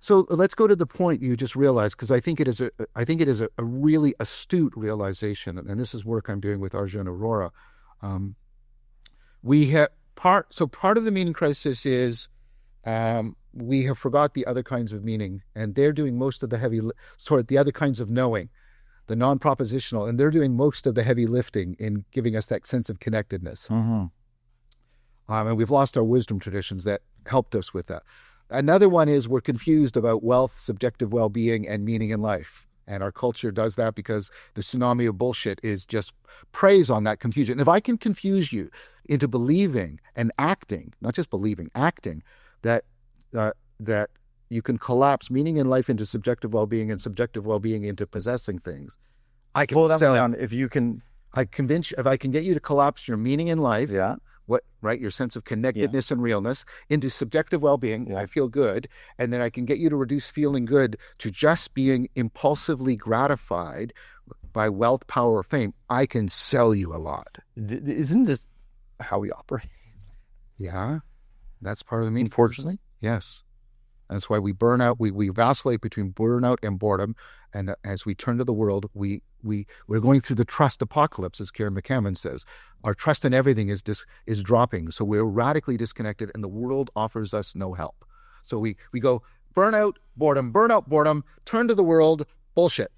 S1: So let's go to the point you just realized, because I think it is a really astute realization, and this is work I'm doing with Arjun Aurora. Part of the meaning crisis is we have forgot the other kinds of meaning, and they're doing most of the other kinds of knowing, the non-propositional, and they're doing most of the heavy lifting in giving us that sense of connectedness.
S2: Mm-hmm.
S1: And we've lost our wisdom traditions that helped us with that. Another one is we're confused about wealth, subjective well-being, and meaning in life. And our culture does that because the tsunami of bullshit is just preys on that confusion. And if I can confuse you into believing and acting, not just believing, acting, that you can collapse meaning in life into subjective well-being and subjective well-being into possessing things, I can
S2: pull that down. If I
S1: can get you to collapse your meaning in life,
S2: yeah,
S1: your sense of connectedness and realness into subjective well-being,
S2: yeah.
S1: I feel good, and then I can get you to reduce feeling good to just being impulsively gratified by wealth, power, or fame, I can sell you a lot.
S2: Isn't this how we operate?
S1: Yeah, that's part of the meaning.
S2: Unfortunately,
S1: yes. That's why we burn out. We vacillate between burnout and boredom. And as we turn to the world, we're going through the trust apocalypse, as Karen McCammon says. Our trust in everything is dropping. So we're radically disconnected, and the world offers us no help. So we go burnout, boredom, turn to the world, bullshit.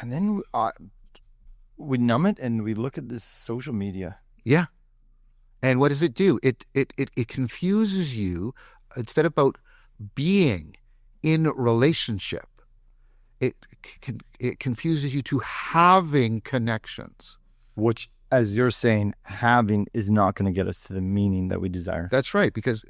S2: And then We numb it and we look at this social media.
S1: Yeah. And what does it do? It confuses you. Instead about being in relationship, it confuses you to having connections.
S2: Which, as you're saying, having is not going to get us to the meaning that we desire.
S1: That's right. Because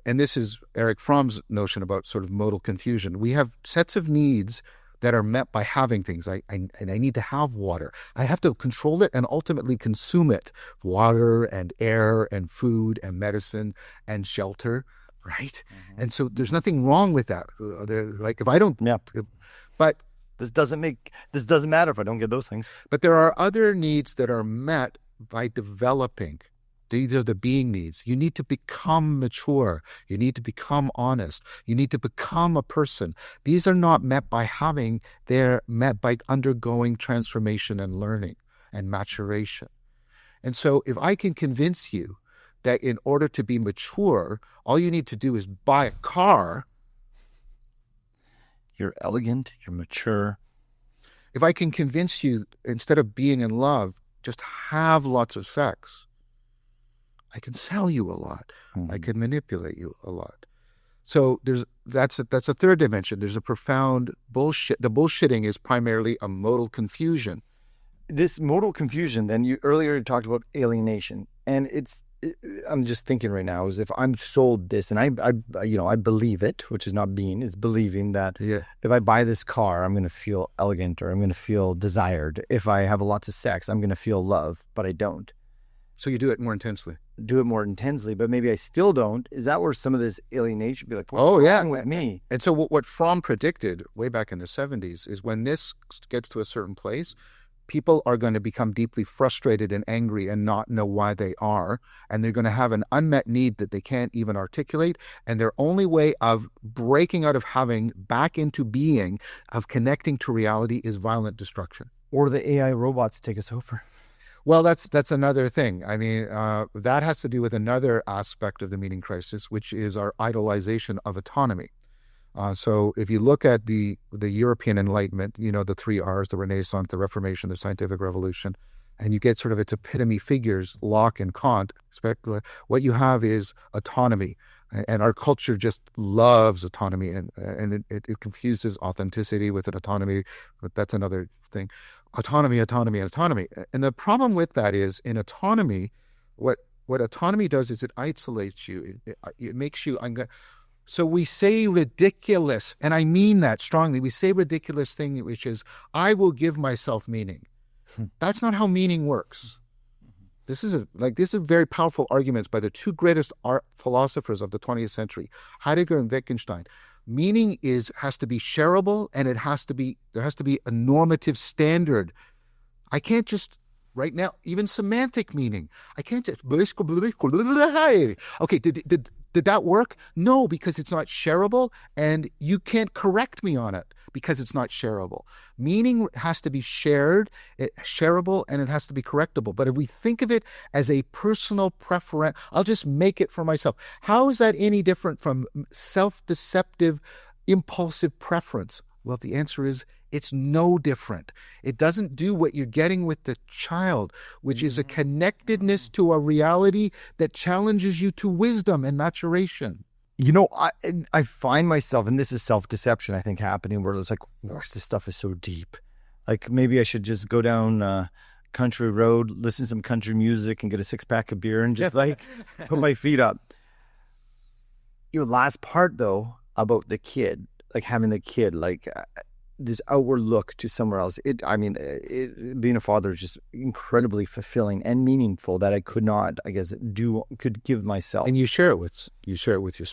S1: and this is Eric Fromm's notion about sort of modal confusion. We have sets of needs that are met by having things. I need to have water. I have to control it and ultimately consume it. Water and air and food and medicine and shelter, right? Mm-hmm. And so there's nothing wrong with that. Like if I don't, but
S2: this doesn't matter if I don't get those things.
S1: But there are other needs that are met by developing. These are the being needs. You need to become mature. You need to become honest. You need to become a person. These are not met by having, they're met by undergoing transformation and learning and maturation. And so if I can convince you that in order to be mature, all you need to do is buy a car.
S2: You're elegant, you're mature.
S1: If I can convince you, instead of being in love, just have lots of sex, I can sell you a lot. I can manipulate you a lot. So that's a third dimension. There's a profound bullshit. The bullshitting is primarily a modal confusion.
S2: This modal confusion, then you earlier talked about alienation, and I'm just thinking right now is if I'm sold this and I believe it, which is not being, it's believing that if I buy this car, I'm going to feel elegant or I'm going to feel desired. If I have lots of sex, I'm going to feel love, but I don't.
S1: So you do it more intensely.
S2: But maybe I still don't. Is that where some of this alienation be like, what's wrong with me?
S1: And so what Fromm predicted way back in the 70s is when this gets to a certain place, people are going to become deeply frustrated and angry and not know why they are. And they're going to have an unmet need that they can't even articulate. And their only way of breaking out of having back into being, of connecting to reality, is violent destruction.
S2: Or the AI robots take us over.
S1: Well, that's another thing. I mean, that has to do with another aspect of the meaning crisis, which is our idolization of autonomy. So if you look at the European Enlightenment, the 3 R's, the Renaissance, the Reformation, the Scientific Revolution, and you get sort of its epitome figures, Locke and Kant, what you have is autonomy. And our culture just loves autonomy, and it confuses authenticity with an autonomy, but that's another thing. Autonomy. And the problem with that is, in autonomy, what autonomy does is it isolates you. It makes you... So we say ridiculous, and I mean that strongly. We say ridiculous thing, which is, I will give myself meaning. That's not how meaning works. This is very powerful arguments by the 2 greatest art philosophers of the 20th century, Heidegger and Wittgenstein. Meaning has to be shareable, and there has to be a normative standard. I can't just right now, even semantic meaning. I can't just okay. Did that work? No, because it's not shareable, and you can't correct me on it because it's not shareable. Meaning has to be shareable, and it has to be correctable. But if we think of it as a personal preference, I'll just make it for myself. How is that any different from self-deceptive, impulsive preference? Well, the answer is it's no different. It doesn't do what you're getting with the child, which is a connectedness to a reality that challenges you to wisdom and maturation.
S2: I find myself, and this is self-deception, I think, happening, where it's like, gosh, this stuff is so deep. Like, maybe I should just go down country road, listen to some country music, and get a 6-pack of beer and just put my feet up. Your last part, though, about the kid, like having the kid, this outward look to somewhere else. Being a father is just incredibly fulfilling and meaningful that I could not, I guess, could give myself.
S1: And you share it with your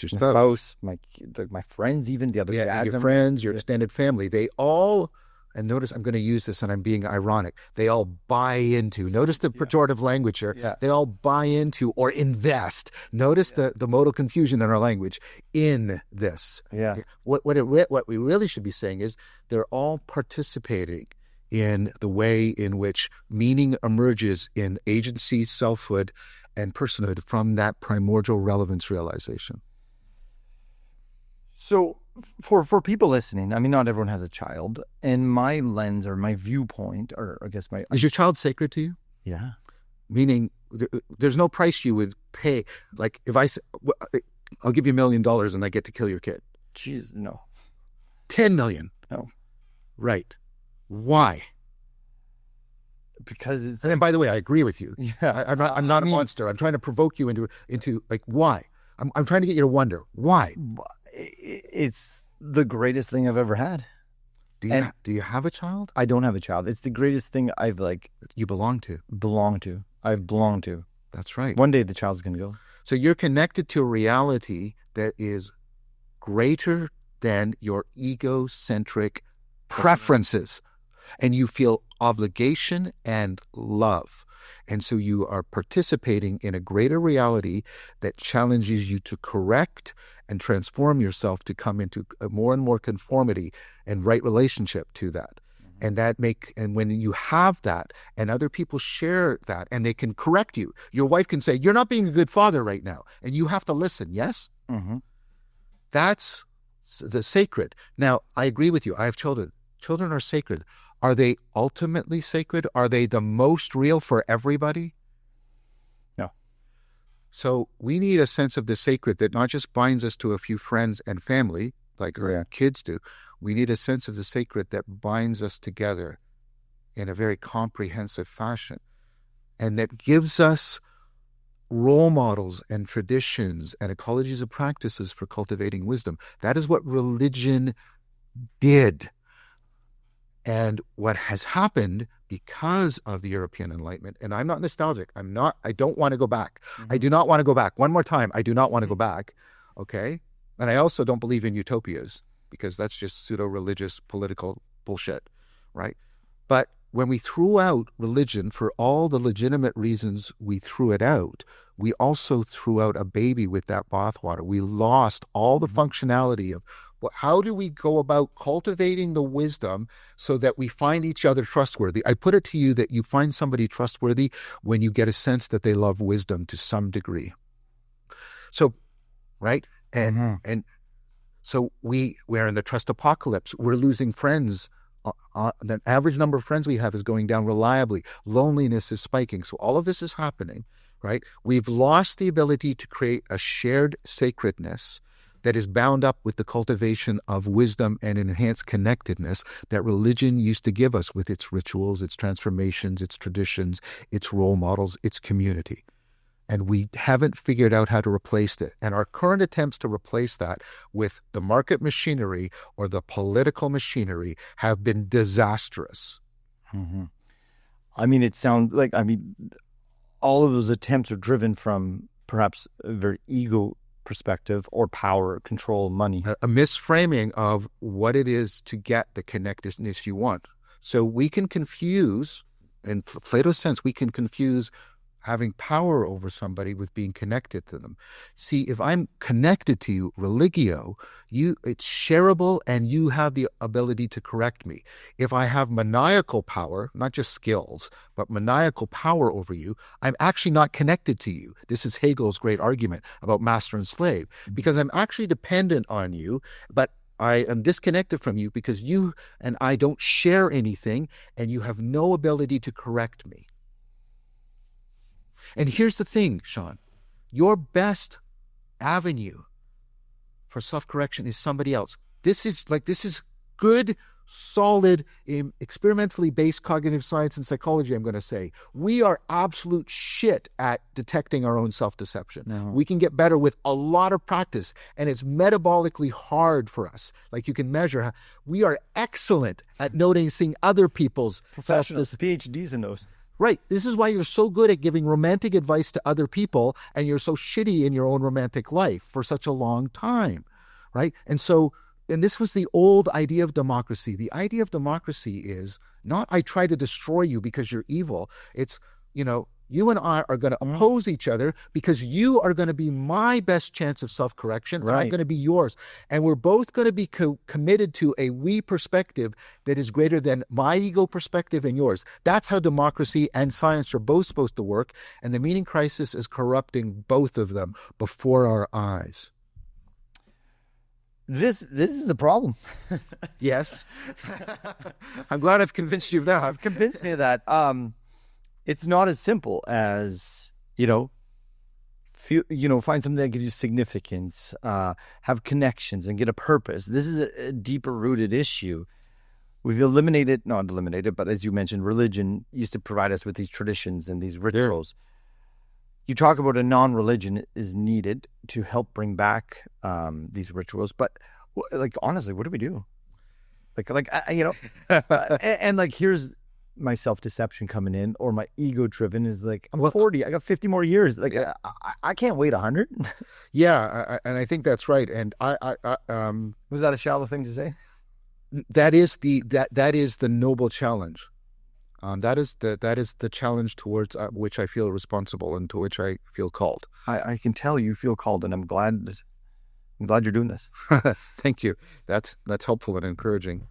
S2: spouse, my friends, even the other dads,
S1: your friends, your extended family. They all, and notice I'm going to use this and I'm being ironic, they all buy into, notice the pejorative language here, they all buy into or invest. Notice the modal confusion in our language, in this. What we really should be saying is they're all participating in the way in which meaning emerges in agency, selfhood, and personhood from that primordial relevance realization.
S2: So for people listening, I mean, not everyone has a child. And my lens or my viewpoint, or I guess my...
S1: Is your child sacred to you?
S2: Yeah.
S1: Meaning there's no price you would pay. Like if I'll give you $1 million and I get to kill your kid.
S2: Jeez, no.
S1: 10 million.
S2: No.
S1: Right. Why?
S2: Because it's...
S1: And by the way, I agree with you.
S2: Yeah.
S1: I'm not a monster. I'm trying to provoke you into like, why? I'm trying to get you to wonder why.
S2: It's the greatest thing I've ever had.
S1: Do you have a child?
S2: I don't have a child. It's the greatest thing I've
S1: you belong to.
S2: I've belonged to.
S1: That's right.
S2: One day the child's going to go.
S1: So you're connected to a reality that is greater than your egocentric preferences. And you feel obligation and love. And so you are participating in a greater reality that challenges you to correct and transform yourself to come into a more and more conformity and right relationship to that. Mm-hmm. And when you have that and other people share that and they can correct you, your wife can say, you're not being a good father right now. And you have to listen. Yes?
S2: Mm-hmm.
S1: That's the sacred. Now, I agree with you. I have children. Children are sacred. Are they ultimately sacred? Are they the most real for everybody?
S2: No.
S1: So we need a sense of the sacred that not just binds us to a few friends and family, like our kids do. We need a sense of the sacred that binds us together in a very comprehensive fashion, and that gives us role models and traditions and ecologies of practices for cultivating wisdom. That is what religion did. And what has happened because of the European Enlightenment, and I'm not nostalgic. I don't want to go back. Mm-hmm. I do not want to go back. One more time, I do not want to go back. Okay? And I also don't believe in utopias because that's just pseudo-religious political bullshit, right? But when we threw out religion for all the legitimate reasons we threw it out, we also threw out a baby with that bathwater. We lost all the functionality of, well, how do we go about cultivating the wisdom so that we find each other trustworthy? I put it to you that you find somebody trustworthy when you get a sense that they love wisdom to some degree. So, right? And so we're in the trust apocalypse. We're losing friends. The average number of friends we have is going down reliably. Loneliness is spiking. So all of this is happening, right? We've lost the ability to create a shared sacredness that is bound up with the cultivation of wisdom and enhanced connectedness that religion used to give us with its rituals, its transformations, its traditions, its role models, its community. And we haven't figured out how to replace it. And our current attempts to replace that with the market machinery or the political machinery have been disastrous.
S2: Mm-hmm. I mean, it sounds like, all of those attempts are driven from perhaps a very ego perspective or power, control, money.
S1: A misframing of what it is to get the connectedness you want. So we can confuse, in Plato's sense, we can confuse having power over somebody with being connected to them. See, if I'm connected to you, religio, it's shareable and you have the ability to correct me. If I have maniacal power, not just skills, but maniacal power over you, I'm actually not connected to you. This is Hegel's great argument about master and slave, because I'm actually dependent on you, but I am disconnected from you because you and I don't share anything and you have no ability to correct me. And here's the thing, Shaun, your best avenue for self-correction is somebody else. This is good, solid, experimentally based cognitive science and psychology, I'm going to say. We are absolute shit at detecting our own self-deception. No. We can get better with a lot of practice, and it's metabolically hard for us. Like you can measure. We are excellent at noticing other people's
S2: professionals, PhDs in those.
S1: Right. This is why you're so good at giving romantic advice to other people and you're so shitty in your own romantic life for such a long time. Right. And this was the old idea of democracy. The idea of democracy is not I try to destroy you because you're evil. It's, you and I are going to oppose each other because you are going to be my best chance of self-correction, right, and I'm going to be yours. And we're both going to be committed to a we perspective that is greater than my ego perspective and yours. That's how democracy and science are both supposed to work. And the meaning crisis is corrupting both of them before our eyes.
S2: This is a problem.
S1: Yes. I'm glad I've convinced you of that.
S2: I've convinced me of that. It's not as simple as, find something that gives you significance, have connections, and get a purpose. This is a deeper rooted issue. We've not eliminated, but as you mentioned, religion used to provide us with these traditions and these rituals. You talk about a non-religion is needed to help bring back these rituals, but honestly, what do we do? And here's my self-deception coming in, or my ego-driven is I'm 40, I got 50 more years. I can't wait 100.
S1: Yeah, and I think that's right. And
S2: Was that a shallow thing to say?
S1: that is the noble challenge. That is the challenge towards which I feel responsible and to which I feel called.
S2: I can tell you feel called, and I'm glad you're doing this.
S1: Thank you. That's helpful and encouraging.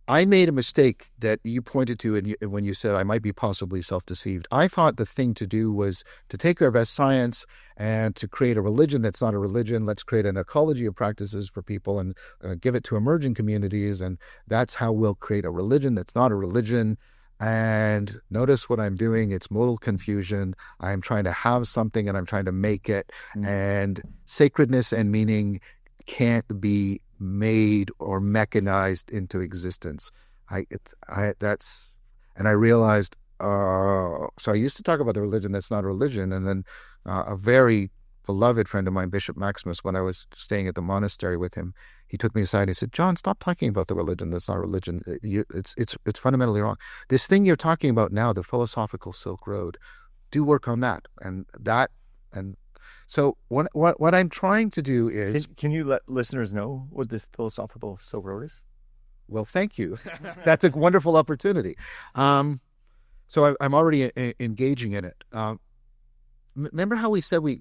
S1: I made a mistake that you pointed to when you said I might be possibly self-deceived. I thought the thing to do was to take our best science and to create a religion that's not a religion. Let's create an ecology of practices for people and give it to emerging communities, and that's how we'll create a religion that's not a religion. And notice what I'm doing. It's modal confusion. I'm trying to have something and I'm trying to make it. And sacredness and meaning can't be made or mechanized into existence. And I realized, so I used to talk about the religion that's not a religion. And then a very beloved friend of mine, Bishop Maximus, when I was staying at the monastery with him, he took me aside and he said, John, stop talking about the religion that's not religion. It's fundamentally wrong. This thing you're talking about now, the philosophical Silk Road, do work on that. And so what I'm trying to do is...
S2: Can you let listeners know what the philosophical Silk Road is?
S1: Well, thank you. That's a wonderful opportunity. So I'm already engaging in it. Remember how we said we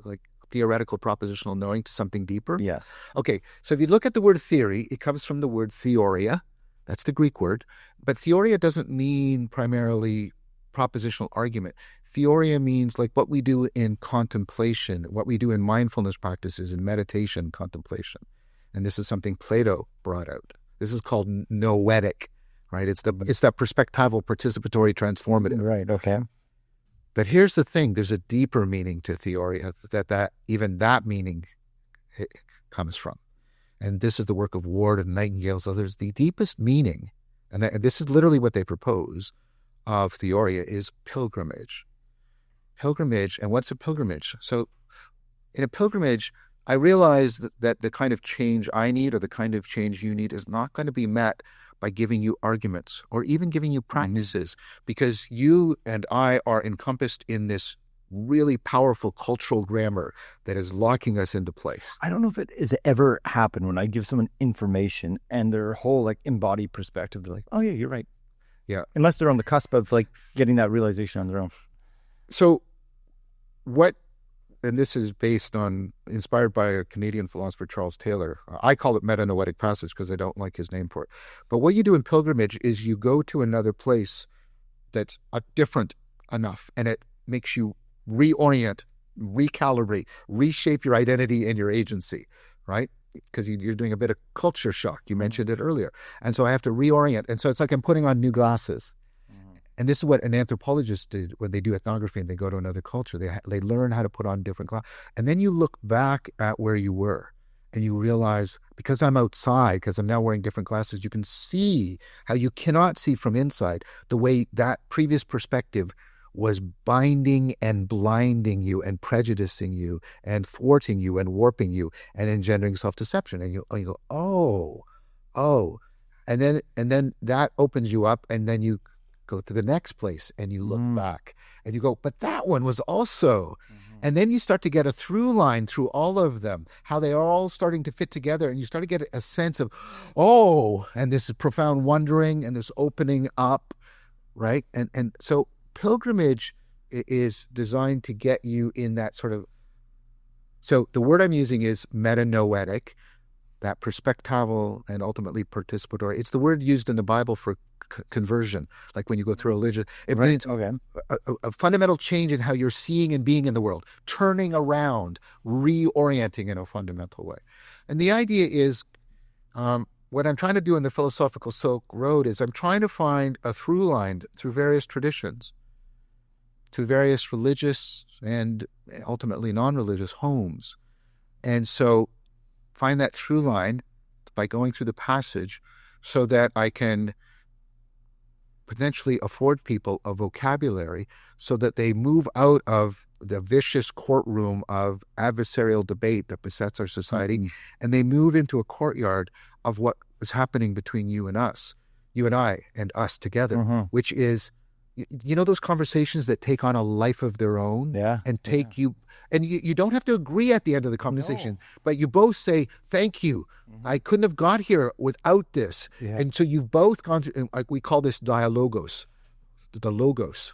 S1: like theoretical propositional knowing to something deeper?
S2: Yes.
S1: Okay, so if you look at the word theory, it comes from the word theoria. That's the Greek word. But theoria doesn't mean primarily propositional argument. Theoria means like what we do in contemplation, what we do in mindfulness practices, in meditation, contemplation. And this is something Plato brought out. This is called noetic, right? It's that perspectival, participatory, transformative.
S2: Right, okay.
S1: But here's the thing, there's a deeper meaning to theoria that even that meaning comes from. And this is the work of Ward and Nightingale. So there's the deepest meaning, and this is literally what they propose, of theoria is pilgrimage. Pilgrimage, and what's a pilgrimage? So in a pilgrimage, I realize that the kind of change I need or the kind of change you need is not going to be met by giving you arguments or even giving you practices, because you and I are encompassed in this really powerful cultural grammar that is locking us into place.
S2: I don't know if it has ever happened when I give someone information and their whole embodied perspective, they're like, oh yeah, you're right.
S1: Yeah.
S2: Unless they're on the cusp of getting that realization on their own.
S1: So and this is inspired by a Canadian philosopher, Charles Taylor. I call it meta-noetic passage because I don't like his name for it. But what you do in pilgrimage is you go to another place that's different enough, and it makes you reorient, recalibrate, reshape your identity and your agency, right? Because you're doing a bit of culture shock. You mentioned it earlier. And so I have to reorient. And so it's like I'm putting on new glasses. And this is what an anthropologist did when they do ethnography and they go to another culture. They learn how to put on different glasses. And then you look back at where you were and you realize, because I'm outside, because I'm now wearing different glasses, you can see how you cannot see from inside the way that previous perspective was binding and blinding you and prejudicing you and thwarting you and warping you and engendering self-deception. And you go, oh. And then that opens you up, and then you go to the next place and you look back and you go, but that one was also. And then you start to get a through line through all of them, how they are all starting to fit together, and you start to get a sense of, and this profound wondering and this opening up, right? And so pilgrimage is designed to get you in that sort of, so the word I'm using is metanoetic, that perspectival and ultimately participatory. It's the word used in the Bible for conversion, like when you go through religion. It
S2: Right.
S1: means
S2: Okay.
S1: a fundamental change in how you're seeing and being in the world, turning around, reorienting in a fundamental way. And the idea is, what I'm trying to do in the Philosophical Silk Road is I'm trying to find a through line through various traditions, to various religious and ultimately non-religious homes. And so find that through line by going through the passage so that I can potentially afford people a vocabulary so that they move out of the vicious courtroom of adversarial debate that besets our society, and they move into a courtyard of what is happening between you and us, you and I, and us together, which is, you know, those conversations that take on a life of their own, and take you, and you don't have to agree at the end of the conversation, but you both say, thank you. I couldn't have got here without this. And so you've both gone through, like we call this dialogos, the logos,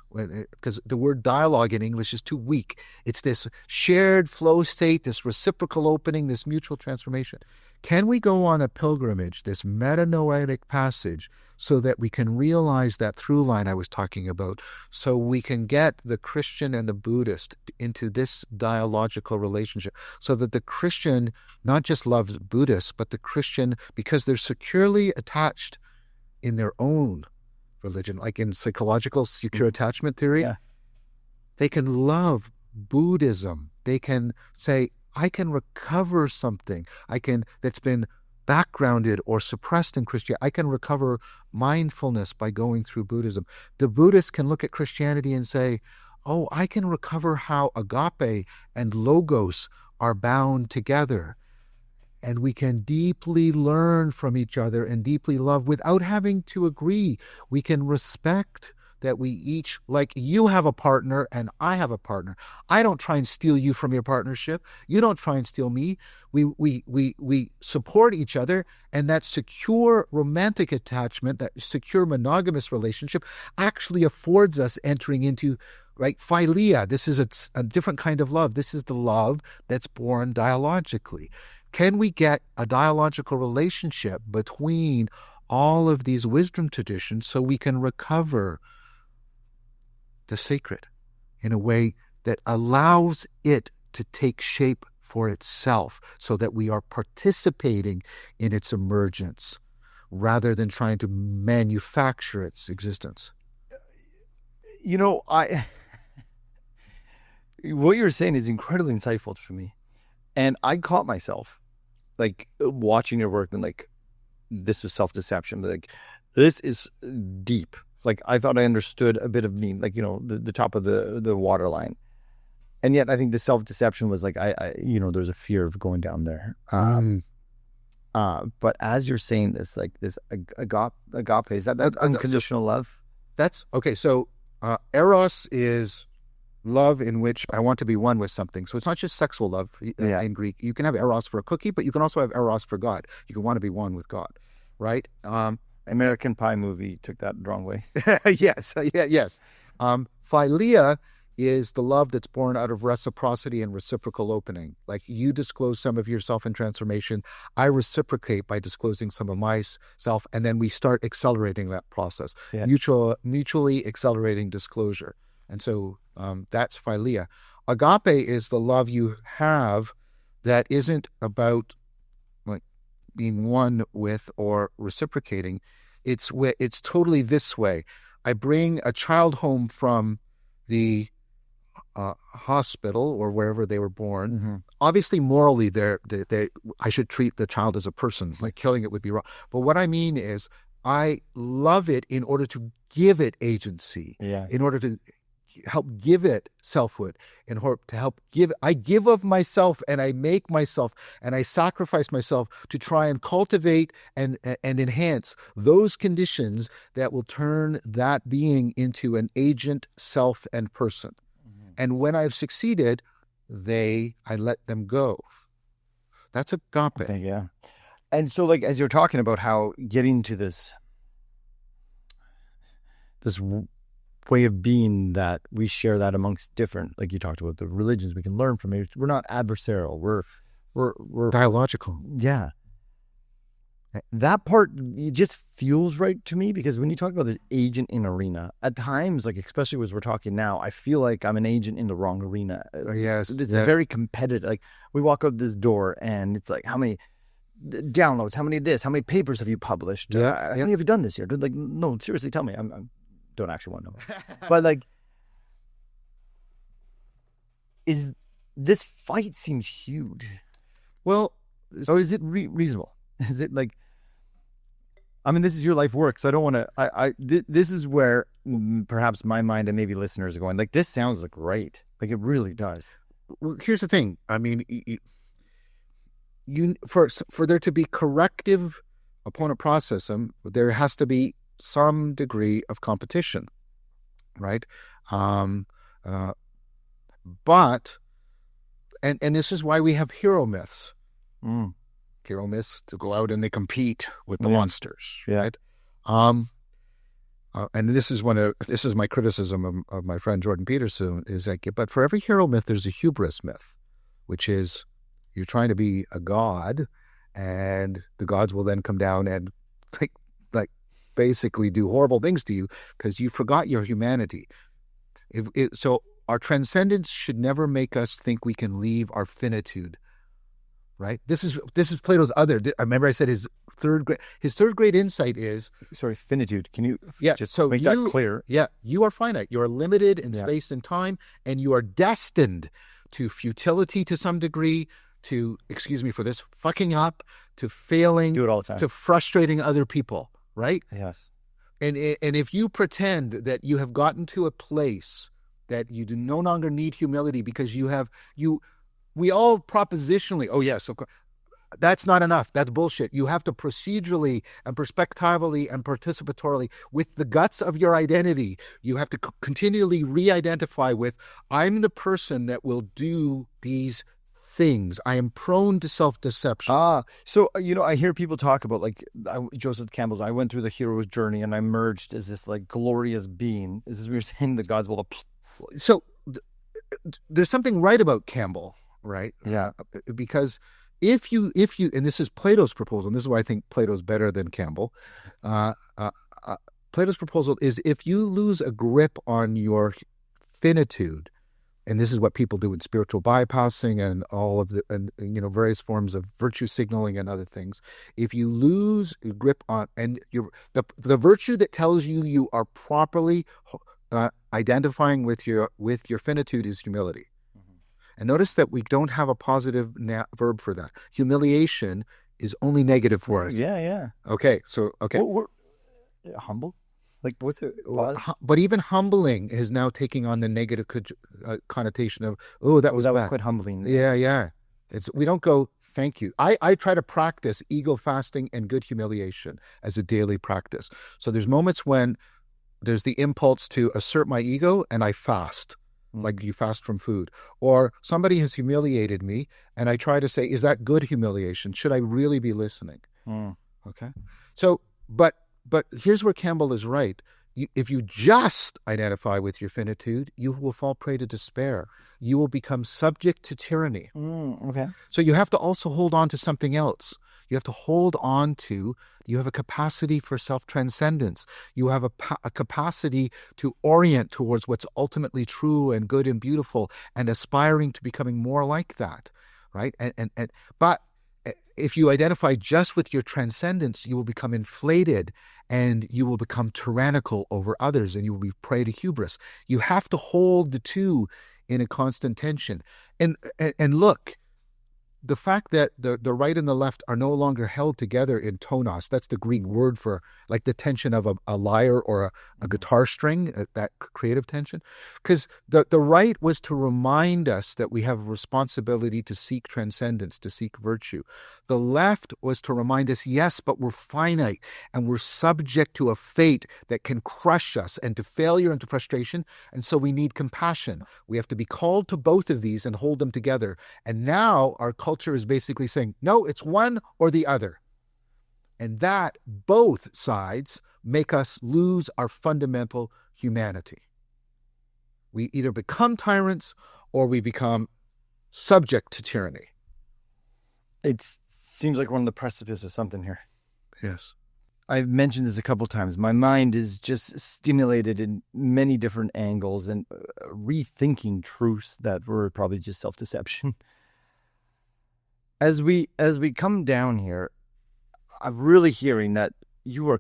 S1: because the word dialogue in English is too weak. It's this shared flow state, this reciprocal opening, this mutual transformation. Can we go on a pilgrimage, this metanoetic passage, so that we can realize that through line I was talking about, so we can get the Christian and the Buddhist into this dialogical relationship, so that the Christian not just loves Buddhists, but the Christian, because they're securely attached in their own religion, like in psychological secure attachment theory, they can love Buddhism. They can say, I can recover something that's been backgrounded or suppressed in Christianity. I can recover mindfulness by going through Buddhism. The Buddhist can look at Christianity and say, oh, I can recover how agape and logos are bound together. And we can deeply learn from each other and deeply love without having to agree. We can respect that we each, like you have a partner and I have a partner. I don't try and steal you from your partnership. You don't try and steal me. We support each other, and that secure romantic attachment, that secure monogamous relationship actually affords us entering into, right, philia. This is a different kind of love. This is the love that's born dialogically. Can we get a dialogical relationship between all of these wisdom traditions so we can recover the sacred in a way that allows it to take shape for itself, so that we are participating in its emergence rather than trying to manufacture its existence?
S2: You know, what you're saying is incredibly insightful for me. And I caught myself like watching your work and like, this was self-deception, but like, this is deep. Like, I thought I understood a bit of me, like, you know, the top of the water line. And yet I think the self-deception was like, I you know, there's a fear of going down there. But as you're saying this, like this agape, is that unconditional love?
S1: That's okay. So eros is love in which I want to be one with something. So it's not just sexual love in Greek. You can have eros for a cookie, but you can also have eros for God. You can want to be one with God, right?
S2: American Pie movie took that the wrong way.
S1: Yes. Philia is the love that's born out of reciprocity and reciprocal opening. Like, you disclose some of yourself in transformation, I reciprocate by disclosing some of myself, and then we start accelerating that process. Mutually accelerating disclosure. And so that's philia. Agape is the love you have that isn't about like being one with or reciprocating. It's totally this way. I bring a child home from the hospital or wherever they were born. Obviously, morally, I should treat the child as a person. Like, killing it would be wrong. But what I mean is, I love it in order to give it agency. In order to help give it selfhood, in order to help give. I give of myself, and I make myself, and I sacrifice myself to try and cultivate and enhance those conditions that will turn that being into an agent, self, and person. And when I've succeeded, I let them go. That's agape.
S2: Okay, yeah. And so, like, as you're talking about how getting to this way of being that we share that amongst different, like you talked about the religions, we can learn from it. We're not adversarial. We're
S1: dialogical.
S2: Yeah. That part, it just feels right to me, because when you talk about this agent in arena, at times, like especially as we're talking now, I feel like I'm an agent in the wrong arena.
S1: Yes,
S2: It's very competitive. Like we walk out this door and it's like, how many downloads, how many of this, how many papers have you published? How many have you done this year? Like, no, seriously, tell me. I don't actually want to know. But like, is this fight seems huge?
S1: Well,
S2: so is it reasonable? Is it like, I mean, this is your life work, so I don't want to. This is where perhaps my mind and maybe listeners are going, like, this sounds like great, like it really does.
S1: Well, here's the thing. I mean, for there to be corrective opponent processing, there has to be some degree of competition, right? But this is why we have hero myths. Hero myths to go out and they compete with the monsters, right? And this is my criticism of my friend Jordan Peterson, is like, but for every hero myth, there's a hubris myth, which is you're trying to be a god, and the gods will then come down and basically do horrible things to you because you forgot your humanity. So our transcendence should never make us think we can leave our finitude. Right. This is Plato's other. I remember I said his third grade insight is,
S2: sorry, finitude. Can you just make that clear?
S1: Yeah, you are finite. You are limited in space and time, and you are destined to futility to some degree, to, excuse me for this, fucking up, to failing,
S2: do it all the time,
S1: to frustrating other people. Right.
S2: Yes.
S1: And if you pretend that you have gotten to a place that you do no longer need humility because we all propositionally, oh yes, of course, that's not enough. That's bullshit. You have to procedurally and perspectivally and participatorily, with the guts of your identity, you have to continually re-identify with, I'm the person that will do these things. I am prone to self-deception.
S2: So, I hear people talk about, like, Joseph Campbell's, I went through the hero's journey and I emerged as this, like, glorious being. Is this what you're saying, the gods will...
S1: So, there's something right about Campbell. Right.
S2: Yeah.
S1: Because if you, and this is Plato's proposal, and this is why I think Plato's better than Campbell. Plato's proposal is, if you lose a grip on your finitude, and this is what people do in spiritual bypassing and all of various forms of virtue signaling and other things. If you lose grip on, and the virtue that tells you are properly identifying with your finitude is humility. And notice that we don't have a positive verb for that. Humiliation is only negative for us.
S2: Yeah.
S1: Okay, so, okay.
S2: We're humble? Like, what's it?
S1: But even humbling is now taking on the negative connotation of, that was
S2: quite humbling.
S1: Yeah. We don't go, thank you. I try to practice ego fasting and good humiliation as a daily practice. So there's moments when there's the impulse to assert my ego and I fast. Like you fast from food, or somebody has humiliated me and I try to say, is that good humiliation? Should I really be listening? Okay. So, but here's where Campbell is right. If you just identify with your finitude, you will fall prey to despair. You will become subject to tyranny.
S2: Okay.
S1: So you have to also hold on to something else. You have to hold on to, you have a capacity for self-transcendence. You have a capacity to orient towards what's ultimately true and good and beautiful, and aspiring to becoming more like that, right? But if you identify just with your transcendence, you will become inflated and you will become tyrannical over others, and you will be prey to hubris. You have to hold the two in a constant tension. And look, the fact that the right and the left are no longer held together in tonos, that's the Greek word for, like, the tension of a lyre or a guitar string, that creative tension. Because the right was to remind us that we have a responsibility to seek transcendence, to seek virtue. The left was to remind us, yes, but we're finite and we're subject to a fate that can crush us, and to failure and to frustration. And so we need compassion. We have to be called to both of these and hold them together. And now our culture is basically saying, no, it's one or the other. And that both sides make us lose our fundamental humanity. We either become tyrants or we become subject to tyranny.
S2: It seems like we're on the precipice of something here.
S1: Yes.
S2: I've mentioned this a couple times. My mind is just stimulated in many different angles and rethinking truths that were probably just self-deception. As we come down here, I'm really hearing that you are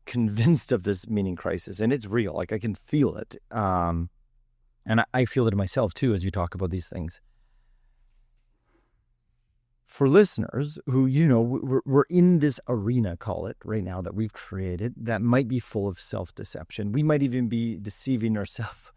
S2: convinced of this meaning crisis, and it's real. Like, I can feel it. And I feel it myself too, as you talk about these things. For listeners who, we're in this arena, call it, right now, that we've created that might be full of self-deception. We might even be deceiving ourselves.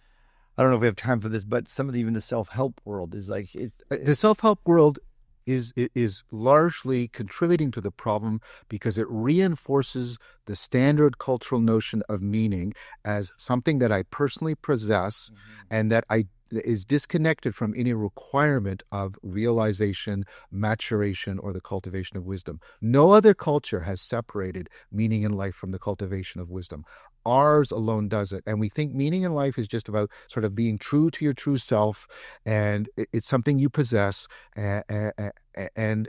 S2: I don't know if we have time for this, but even the self-help world is like,
S1: the self-help world is largely contributing to the problem because it reinforces the standard cultural notion of meaning as something that I personally possess, and that is disconnected from any requirement of realization, maturation, or the cultivation of wisdom. No other culture has separated meaning in life from the cultivation of wisdom. Ours alone does it. And we think meaning in life is just about sort of being true to your true self, and it's something you possess. And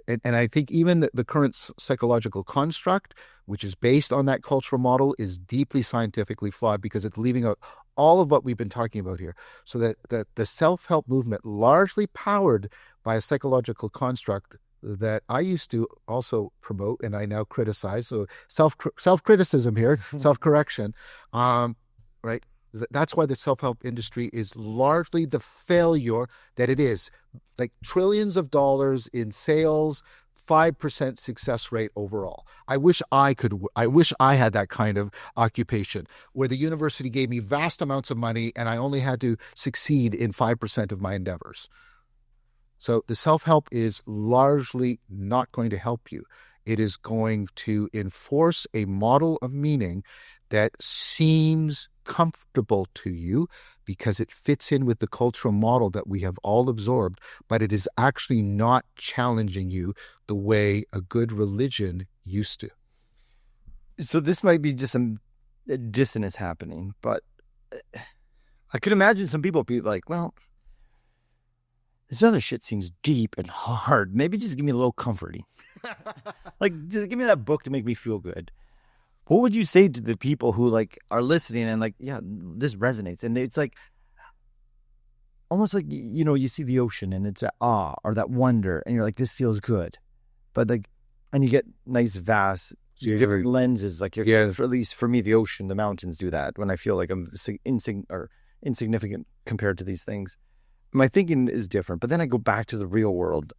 S1: I think even the current psychological construct, which is based on that cultural model, is deeply scientifically flawed because it's leaving out all of what we've been talking about here. So that the self-help movement, largely powered by a psychological construct that I used to also promote and I now criticize. So self-criticism here, self-correction, right? That's why the self-help industry is largely the failure that it is. Like trillions of dollars in sales, 5% success rate overall. I wish I had that kind of occupation where the university gave me vast amounts of money and I only had to succeed in 5% of my endeavors. So the self-help is largely not going to help you. It is going to enforce a model of meaning that seems comfortable to you because it fits in with the cultural model that we have all absorbed, but it is actually not challenging you the way a good religion used to.
S2: So this might be just some dissonance happening, but I could imagine some people be like, well, this other shit seems deep and hard. Maybe just give me a little comforting. Like, just give me that book to make me feel good. What would you say to the people who like are listening and like, yeah, this resonates? And it's like, almost like, you see the ocean and it's that awe or that wonder and you're like, this feels good. But like, and you get nice vast different lenses. Like, at least for me, the ocean, the mountains do that when I feel like I'm insignificant compared to these things. My thinking is different, but then I go back to the real world.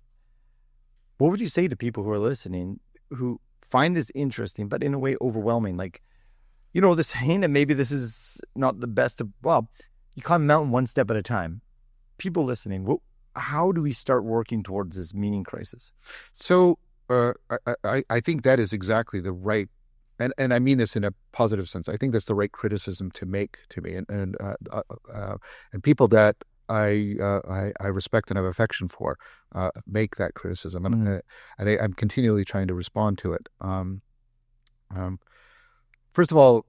S2: What would you say to people who are listening who find this interesting, but in a way overwhelming? Like, this saying, and maybe this is not the best of, well, you climb a mountain one step at a time. People listening, how do we start working towards this meaning crisis?
S1: So I think that is exactly the right, and I mean this in a positive sense. I think that's the right criticism to make to me, and people that I respect and have affection for make that criticism, and I'm continually trying to respond to it. First of all,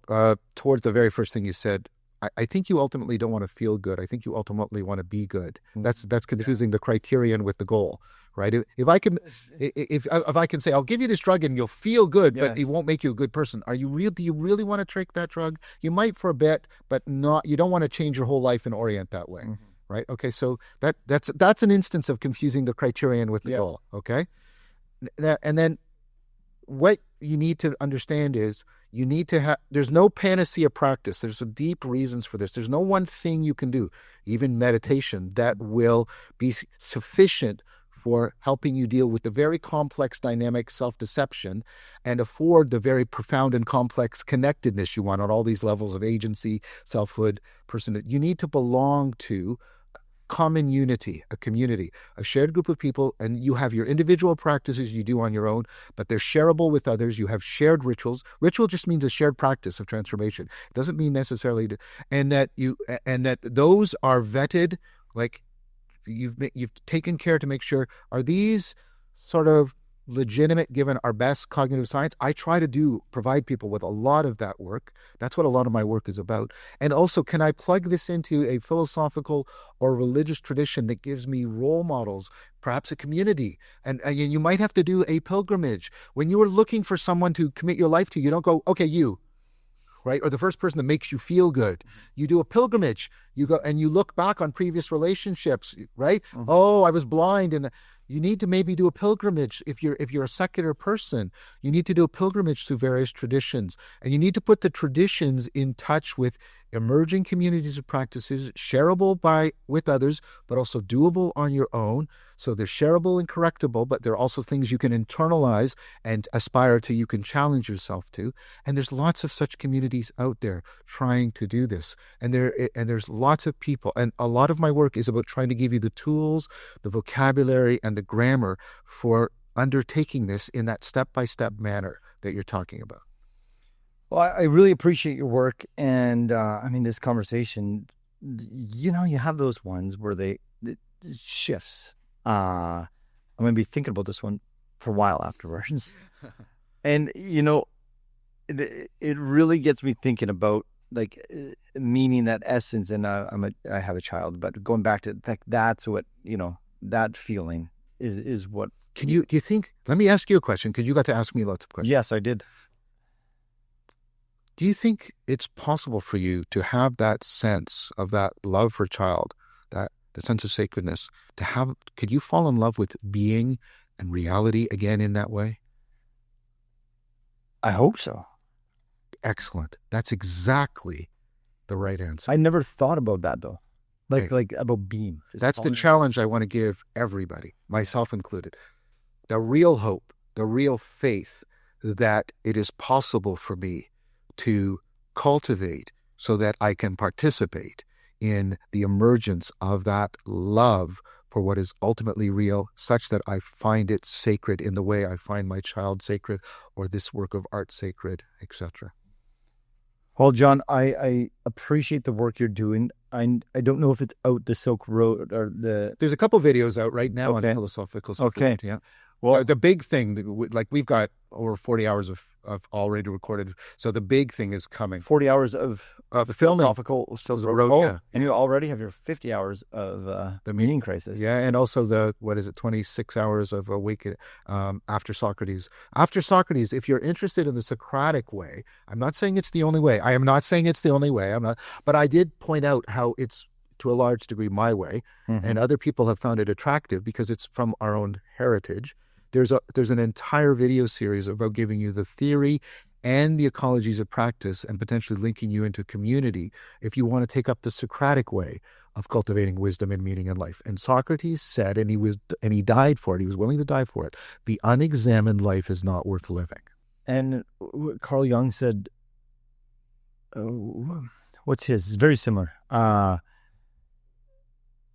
S1: towards the very first thing you said, I think you ultimately don't want to feel good. I think you ultimately want to be good. That's confusing the criterion with the goal, right? If I can say I'll give you this drug and you'll feel good, but it won't make you a good person. Do you really want to take that drug? You might for a bit, but not. You don't want to change your whole life and orient that way. Mm-hmm. Right. Okay. So that's an instance of confusing the criterion with the goal. Okay. And then what you need to understand is you need to have, there's no panacea practice. There's some deep reasons for this. There's no one thing you can do, even meditation, that will be sufficient for helping you deal with the very complex dynamic self-deception and afford the very profound and complex connectedness you want on all these levels of agency, selfhood, personhood. You need to belong to common unity, a community, a shared group of people, and you have your individual practices you do on your own, but they're shareable with others. You have shared rituals. Ritual just means a shared practice of transformation. It doesn't mean necessarily and that those are vetted, like you've taken care to make sure, are these sort of legitimate given our best cognitive science. I try to provide people with a lot of that work. That's what a lot of my work is about. And also, can I plug this into a philosophical or religious tradition that gives me role models, perhaps a community? And you might have to do a pilgrimage. When you are looking for someone to commit your life to, you don't go, okay, you, right? Or the first person that makes you feel good. You do a pilgrimage. You go and you look back on previous relationships, right? Mm-hmm. Oh, I was blind. And you need to maybe do a pilgrimage. If you're a secular person, you need to do a pilgrimage through various traditions. And you need to put the traditions in touch with emerging communities of practices, shareable with others, but also doable on your own. So they're shareable and correctable, but they're also things you can internalize and aspire to, you can challenge yourself to. And there's lots of such communities out there trying to do this. And there's lots of people. And a lot of my work is about trying to give you the tools, the vocabulary, and the grammar for undertaking this in that step-by-step manner that you're talking about.
S2: Well, I really appreciate your work. And I mean, this conversation, you have those ones where it shifts. I'm going to be thinking about this one for a while afterwards. And, it really gets me thinking about meaning, that essence. And I have a child, but going back to that's what, that feeling is what.
S1: Do you think, let me ask you a question, because you got to ask me lots of questions.
S2: Yes, I did.
S1: Do you think it's possible for you to have that sense of that love for child, the sense of sacredness, could you fall in love with being and reality again in that way?
S2: I hope so.
S1: Excellent. That's exactly the right answer.
S2: I never thought about that though. Like about being.
S1: That's the challenge I want to give everybody, myself included. The real hope, the real faith that it is possible for me to cultivate so that I can participate in the emergence of that love for what is ultimately real, such that I find it sacred in the way I find my child sacred, or this work of art sacred, etc.
S2: Well, John, I appreciate the work you're doing. I don't know if it's out the Silk Road or the...
S1: There's a couple videos out right now on philosophical support.
S2: Okay.
S1: Yeah. Well, the big thing, we've got over 40 hours of already recorded. So the big thing is coming.
S2: 40 hours of
S1: the filming.
S2: Philosophical Road.
S1: Oh, yeah.
S2: And you already have your 50 hours of the meaning crisis.
S1: Yeah, and also 26 hours of a week after Socrates. After Socrates, if you're interested in the Socratic way, I'm not saying it's the only way. I am not saying it's the only way. But I did point out how it's to a large degree my way, and other people have found it attractive because it's from our own heritage. There's an entire video series about giving you the theory and the ecologies of practice, and potentially linking you into community if you want to take up the Socratic way of cultivating wisdom and meaning in life. And Socrates said, and he died for it. He was willing to die for it. The unexamined life is not worth living.
S2: And Carl Jung said, what's his? It's very similar.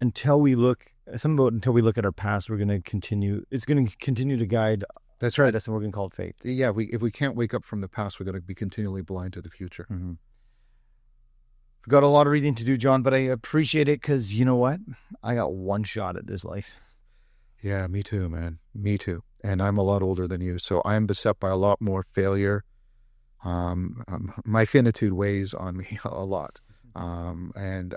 S2: Until we look at our past, we're going to continue. It's going to continue to guide.
S1: That's right.
S2: Us, and we're going to call it fate.
S1: Yeah. If we can't wake up from the past, we're going to be continually blind to the future.
S2: Mm-hmm. We've got a lot of reading to do, John, but I appreciate it because you know what? I got one shot at this life.
S1: Yeah, me too, man. Me too. And I'm a lot older than you, so I'm beset by a lot more failure. My finitude weighs on me a lot. And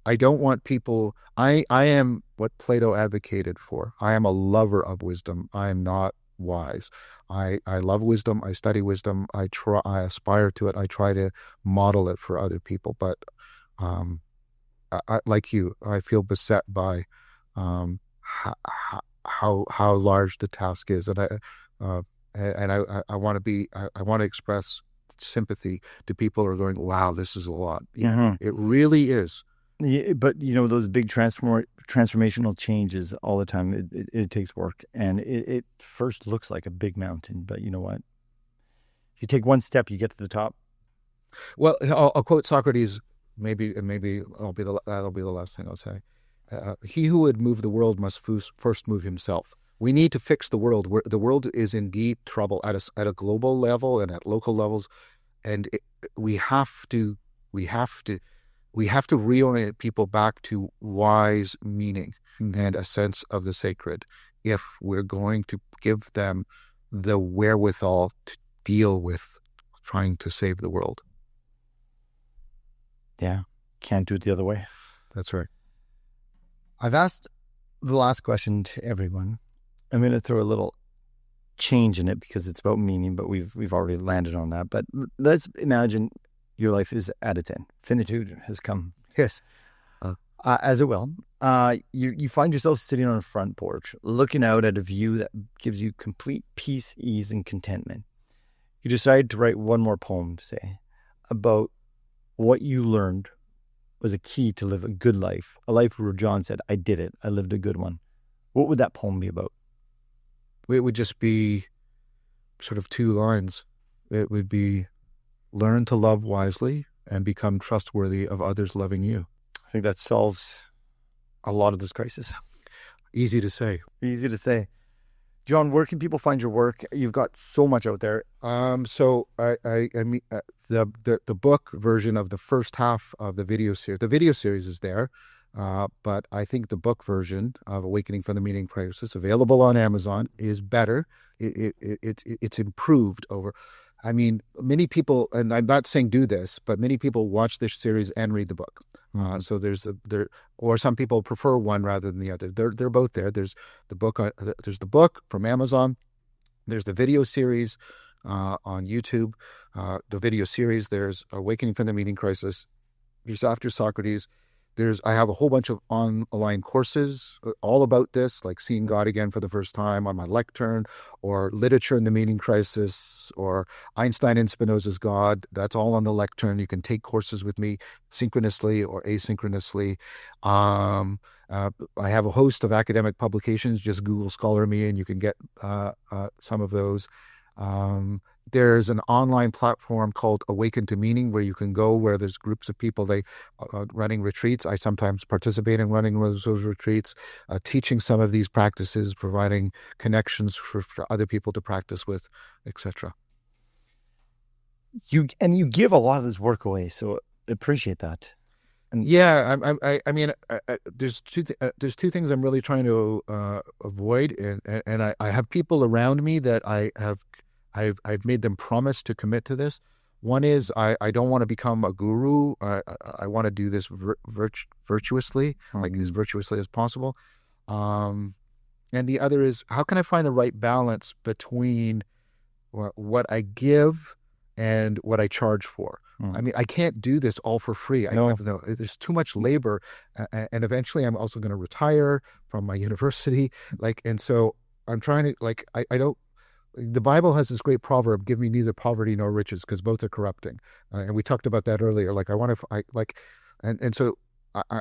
S1: I don't want people, I am what Plato advocated for. I am a lover of wisdom. I am not wise. I love wisdom. I study wisdom. I aspire to it. I try to model it for other people. But I like you, I feel beset by how large the task is. And I want to express sympathy to people who are going, wow, this is a lot. Yeah, it really is.
S2: Yeah, but those big transformational changes all the time, it takes work, and it first looks like a big mountain, but you know what? If you take one step, you get to the top.
S1: Well, I'll quote Socrates, maybe that'll be the last thing I'll say. He who would move the world must first move himself. We need to fix the world. The world is in deep trouble at a global level and at local levels, and we have to reorient people back to wise meaning and a sense of the sacred. if we're going to give them the wherewithal to deal with trying to save the world.
S2: Yeah. Can't do it the other way.
S1: That's right.
S2: I've asked the last question to everyone. I'm going to throw a little change in it because it's about meaning, but we've already landed on that. But let's imagine your life is at its end. Finitude has come. Yes. As it will. You find yourself sitting on a front porch, looking out at a view that gives you complete peace, ease, and contentment. You decide to write one more poem, say, about what you learned was a key to live a good life, a life where John said, I did it, I lived a good one. What would that poem be about?
S1: It would just be sort of 2 lines. It would be, learn to love wisely and become trustworthy of others loving you.
S2: I think that solves a lot of this crisis.
S1: Easy to say.
S2: Easy to say. John, where can people find your work? You've got so much out there.
S1: So I mean, the book version of the first half of the video series is there, but I think the book version of Awakening from the Meaning Crisis, available on Amazon, is better. It's improved over. I mean, many people, and I'm not saying do this, but many people watch this series and read the book. So or some people prefer one rather than the other. They're both there. There's the book from Amazon. There's the video series on YouTube. The video series, there's Awakening from the Meaning Crisis. There's After Socrates. I have a whole bunch of online courses all about this, like Seeing God Again for the First Time on my lectern, or Literature in the Meaning Crisis, or Einstein and Spinoza's God. That's all on the lectern. You can take courses with me synchronously or asynchronously. I have a host of academic publications. Just Google Scholar Me and you can get some of those. There's an online platform called Awaken to Meaning where you can go, where there's groups of people running retreats. I sometimes participate in running those retreats, teaching some of these practices, providing connections for other people to practice with, etc.
S2: You give a lot of this work away, so appreciate that.
S1: And yeah, I mean, there's two things I'm really trying to avoid, and I have people around me that I've made them promise to commit to this. One is I don't want to become a guru. I want to do this virtuously, like as virtuously as possible. And the other is, how can I find the right balance between what I give and what I charge for? I mean, I can't do this all for free. There's too much labor, and eventually I'm also going to retire from my university. And so I'm trying to, I don't. The Bible has this great proverb: "Give me neither poverty nor riches, because both are corrupting." And we talked about that earlier. So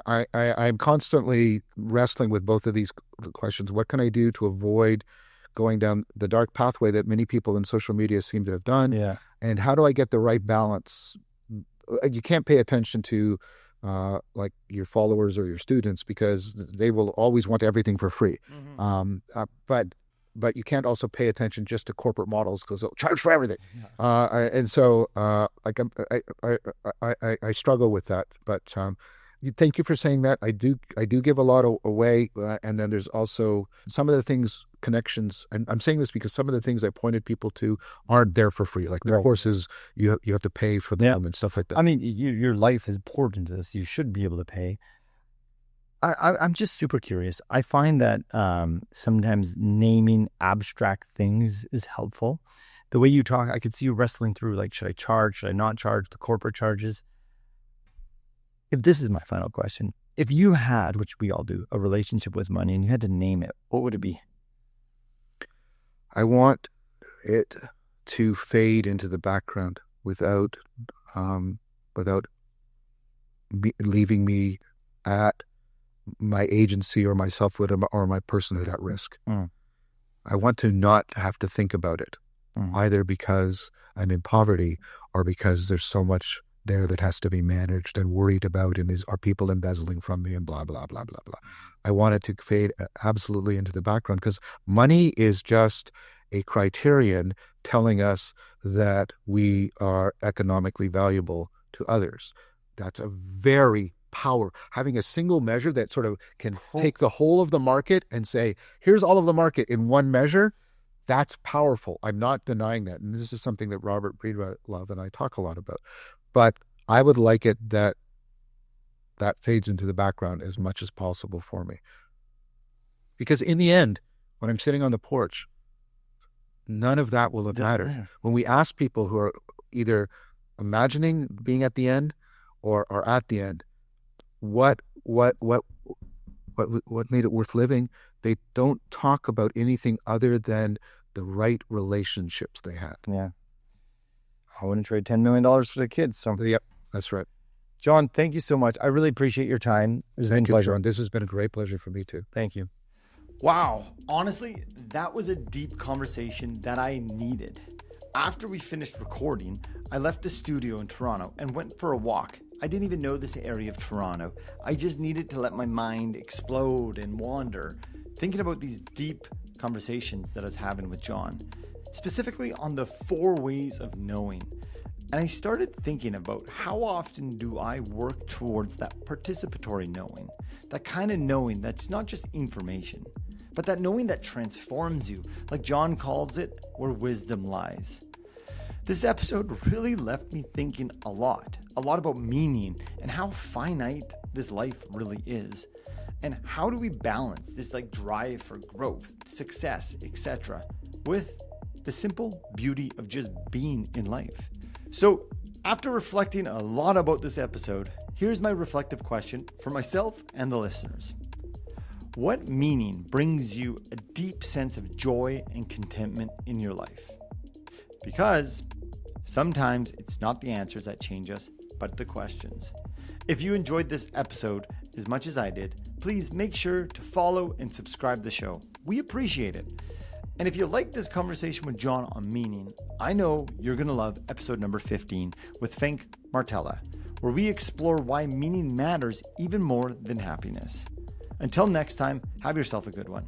S1: I'm constantly wrestling with both of these questions. What can I do to avoid going down the dark pathway that many people in social media seem to have done?
S2: Yeah.
S1: And how do I get the right balance? You can't pay attention to your followers or your students, because they will always want everything for free. But you can't also pay attention just to corporate models, because they'll charge for everything. I struggle with that. But thank you for saying that. I do give a lot away, and then there's also some of the things, connections. And I'm saying this because some of the things I pointed people to aren't there for free. Like the courses, you have to pay for them and stuff like that.
S2: I mean, your life has poured into this. You should be able to pay. I'm just super curious. I find that sometimes naming abstract things is helpful. The way you talk, I could see you wrestling through, should I charge, should I not charge, the corporate charges. If this is my final question, if you had, which we all do, a relationship with money and you had to name it, what would it be?
S1: I want it to fade into the background without leaving me at my agency or my selfhood or my personhood at risk. I want to not have to think about it, either because I'm in poverty or because there's so much there that has to be managed and worried about, and are people embezzling from me and blah, blah, blah, blah, blah. I want it to fade absolutely into the background, because money is just a criterion telling us that we are economically valuable to others. That's a very, power. Having a single measure that sort of can take the whole of the market and say, here's all of the market in one measure, that's powerful. I'm not denying that. And this is something that Robert Breedlove and I talk a lot about. But I would like it that fades into the background as much as possible for me. Because in the end, when I'm sitting on the porch, none of that will have mattered. When we ask people who are either imagining being at the end or are at the end, what made it worth living, they don't talk about anything other than the right relationships they had.
S2: Yeah. I wouldn't trade $10 million for the kids. So
S1: Yep, that's right.
S2: John, thank you so much. I really appreciate your time. It was a pleasure.
S1: John. This has been a great pleasure for me too.
S2: Thank you. Wow. Honestly, that was a deep conversation that I needed. After we finished recording, I left the studio in Toronto and went for a walk. I didn't even know this area of Toronto. I just needed to let my mind explode and wander, thinking about these deep conversations that I was having with John, specifically on the 4 ways of knowing. And I started thinking about how often do I work towards that participatory knowing, that kind of knowing that's not just information, but that knowing that transforms you, like John calls it, where wisdom lies. This episode really left me thinking a lot about meaning and how finite this life really is. And how do we balance this drive for growth, success, etc., with the simple beauty of just being in life? So after reflecting a lot about this episode, here's my reflective question for myself and the listeners. What meaning brings you a deep sense of joy and contentment in your life? Because sometimes it's not the answers that change us, but the questions. If you enjoyed this episode as much as I did, please make sure to follow and subscribe to the show. We appreciate it. And if you like this conversation with John on meaning, I know you're going to love episode number 15 with Fink Martella, where we explore why meaning matters even more than happiness. Until next time, have yourself a good one.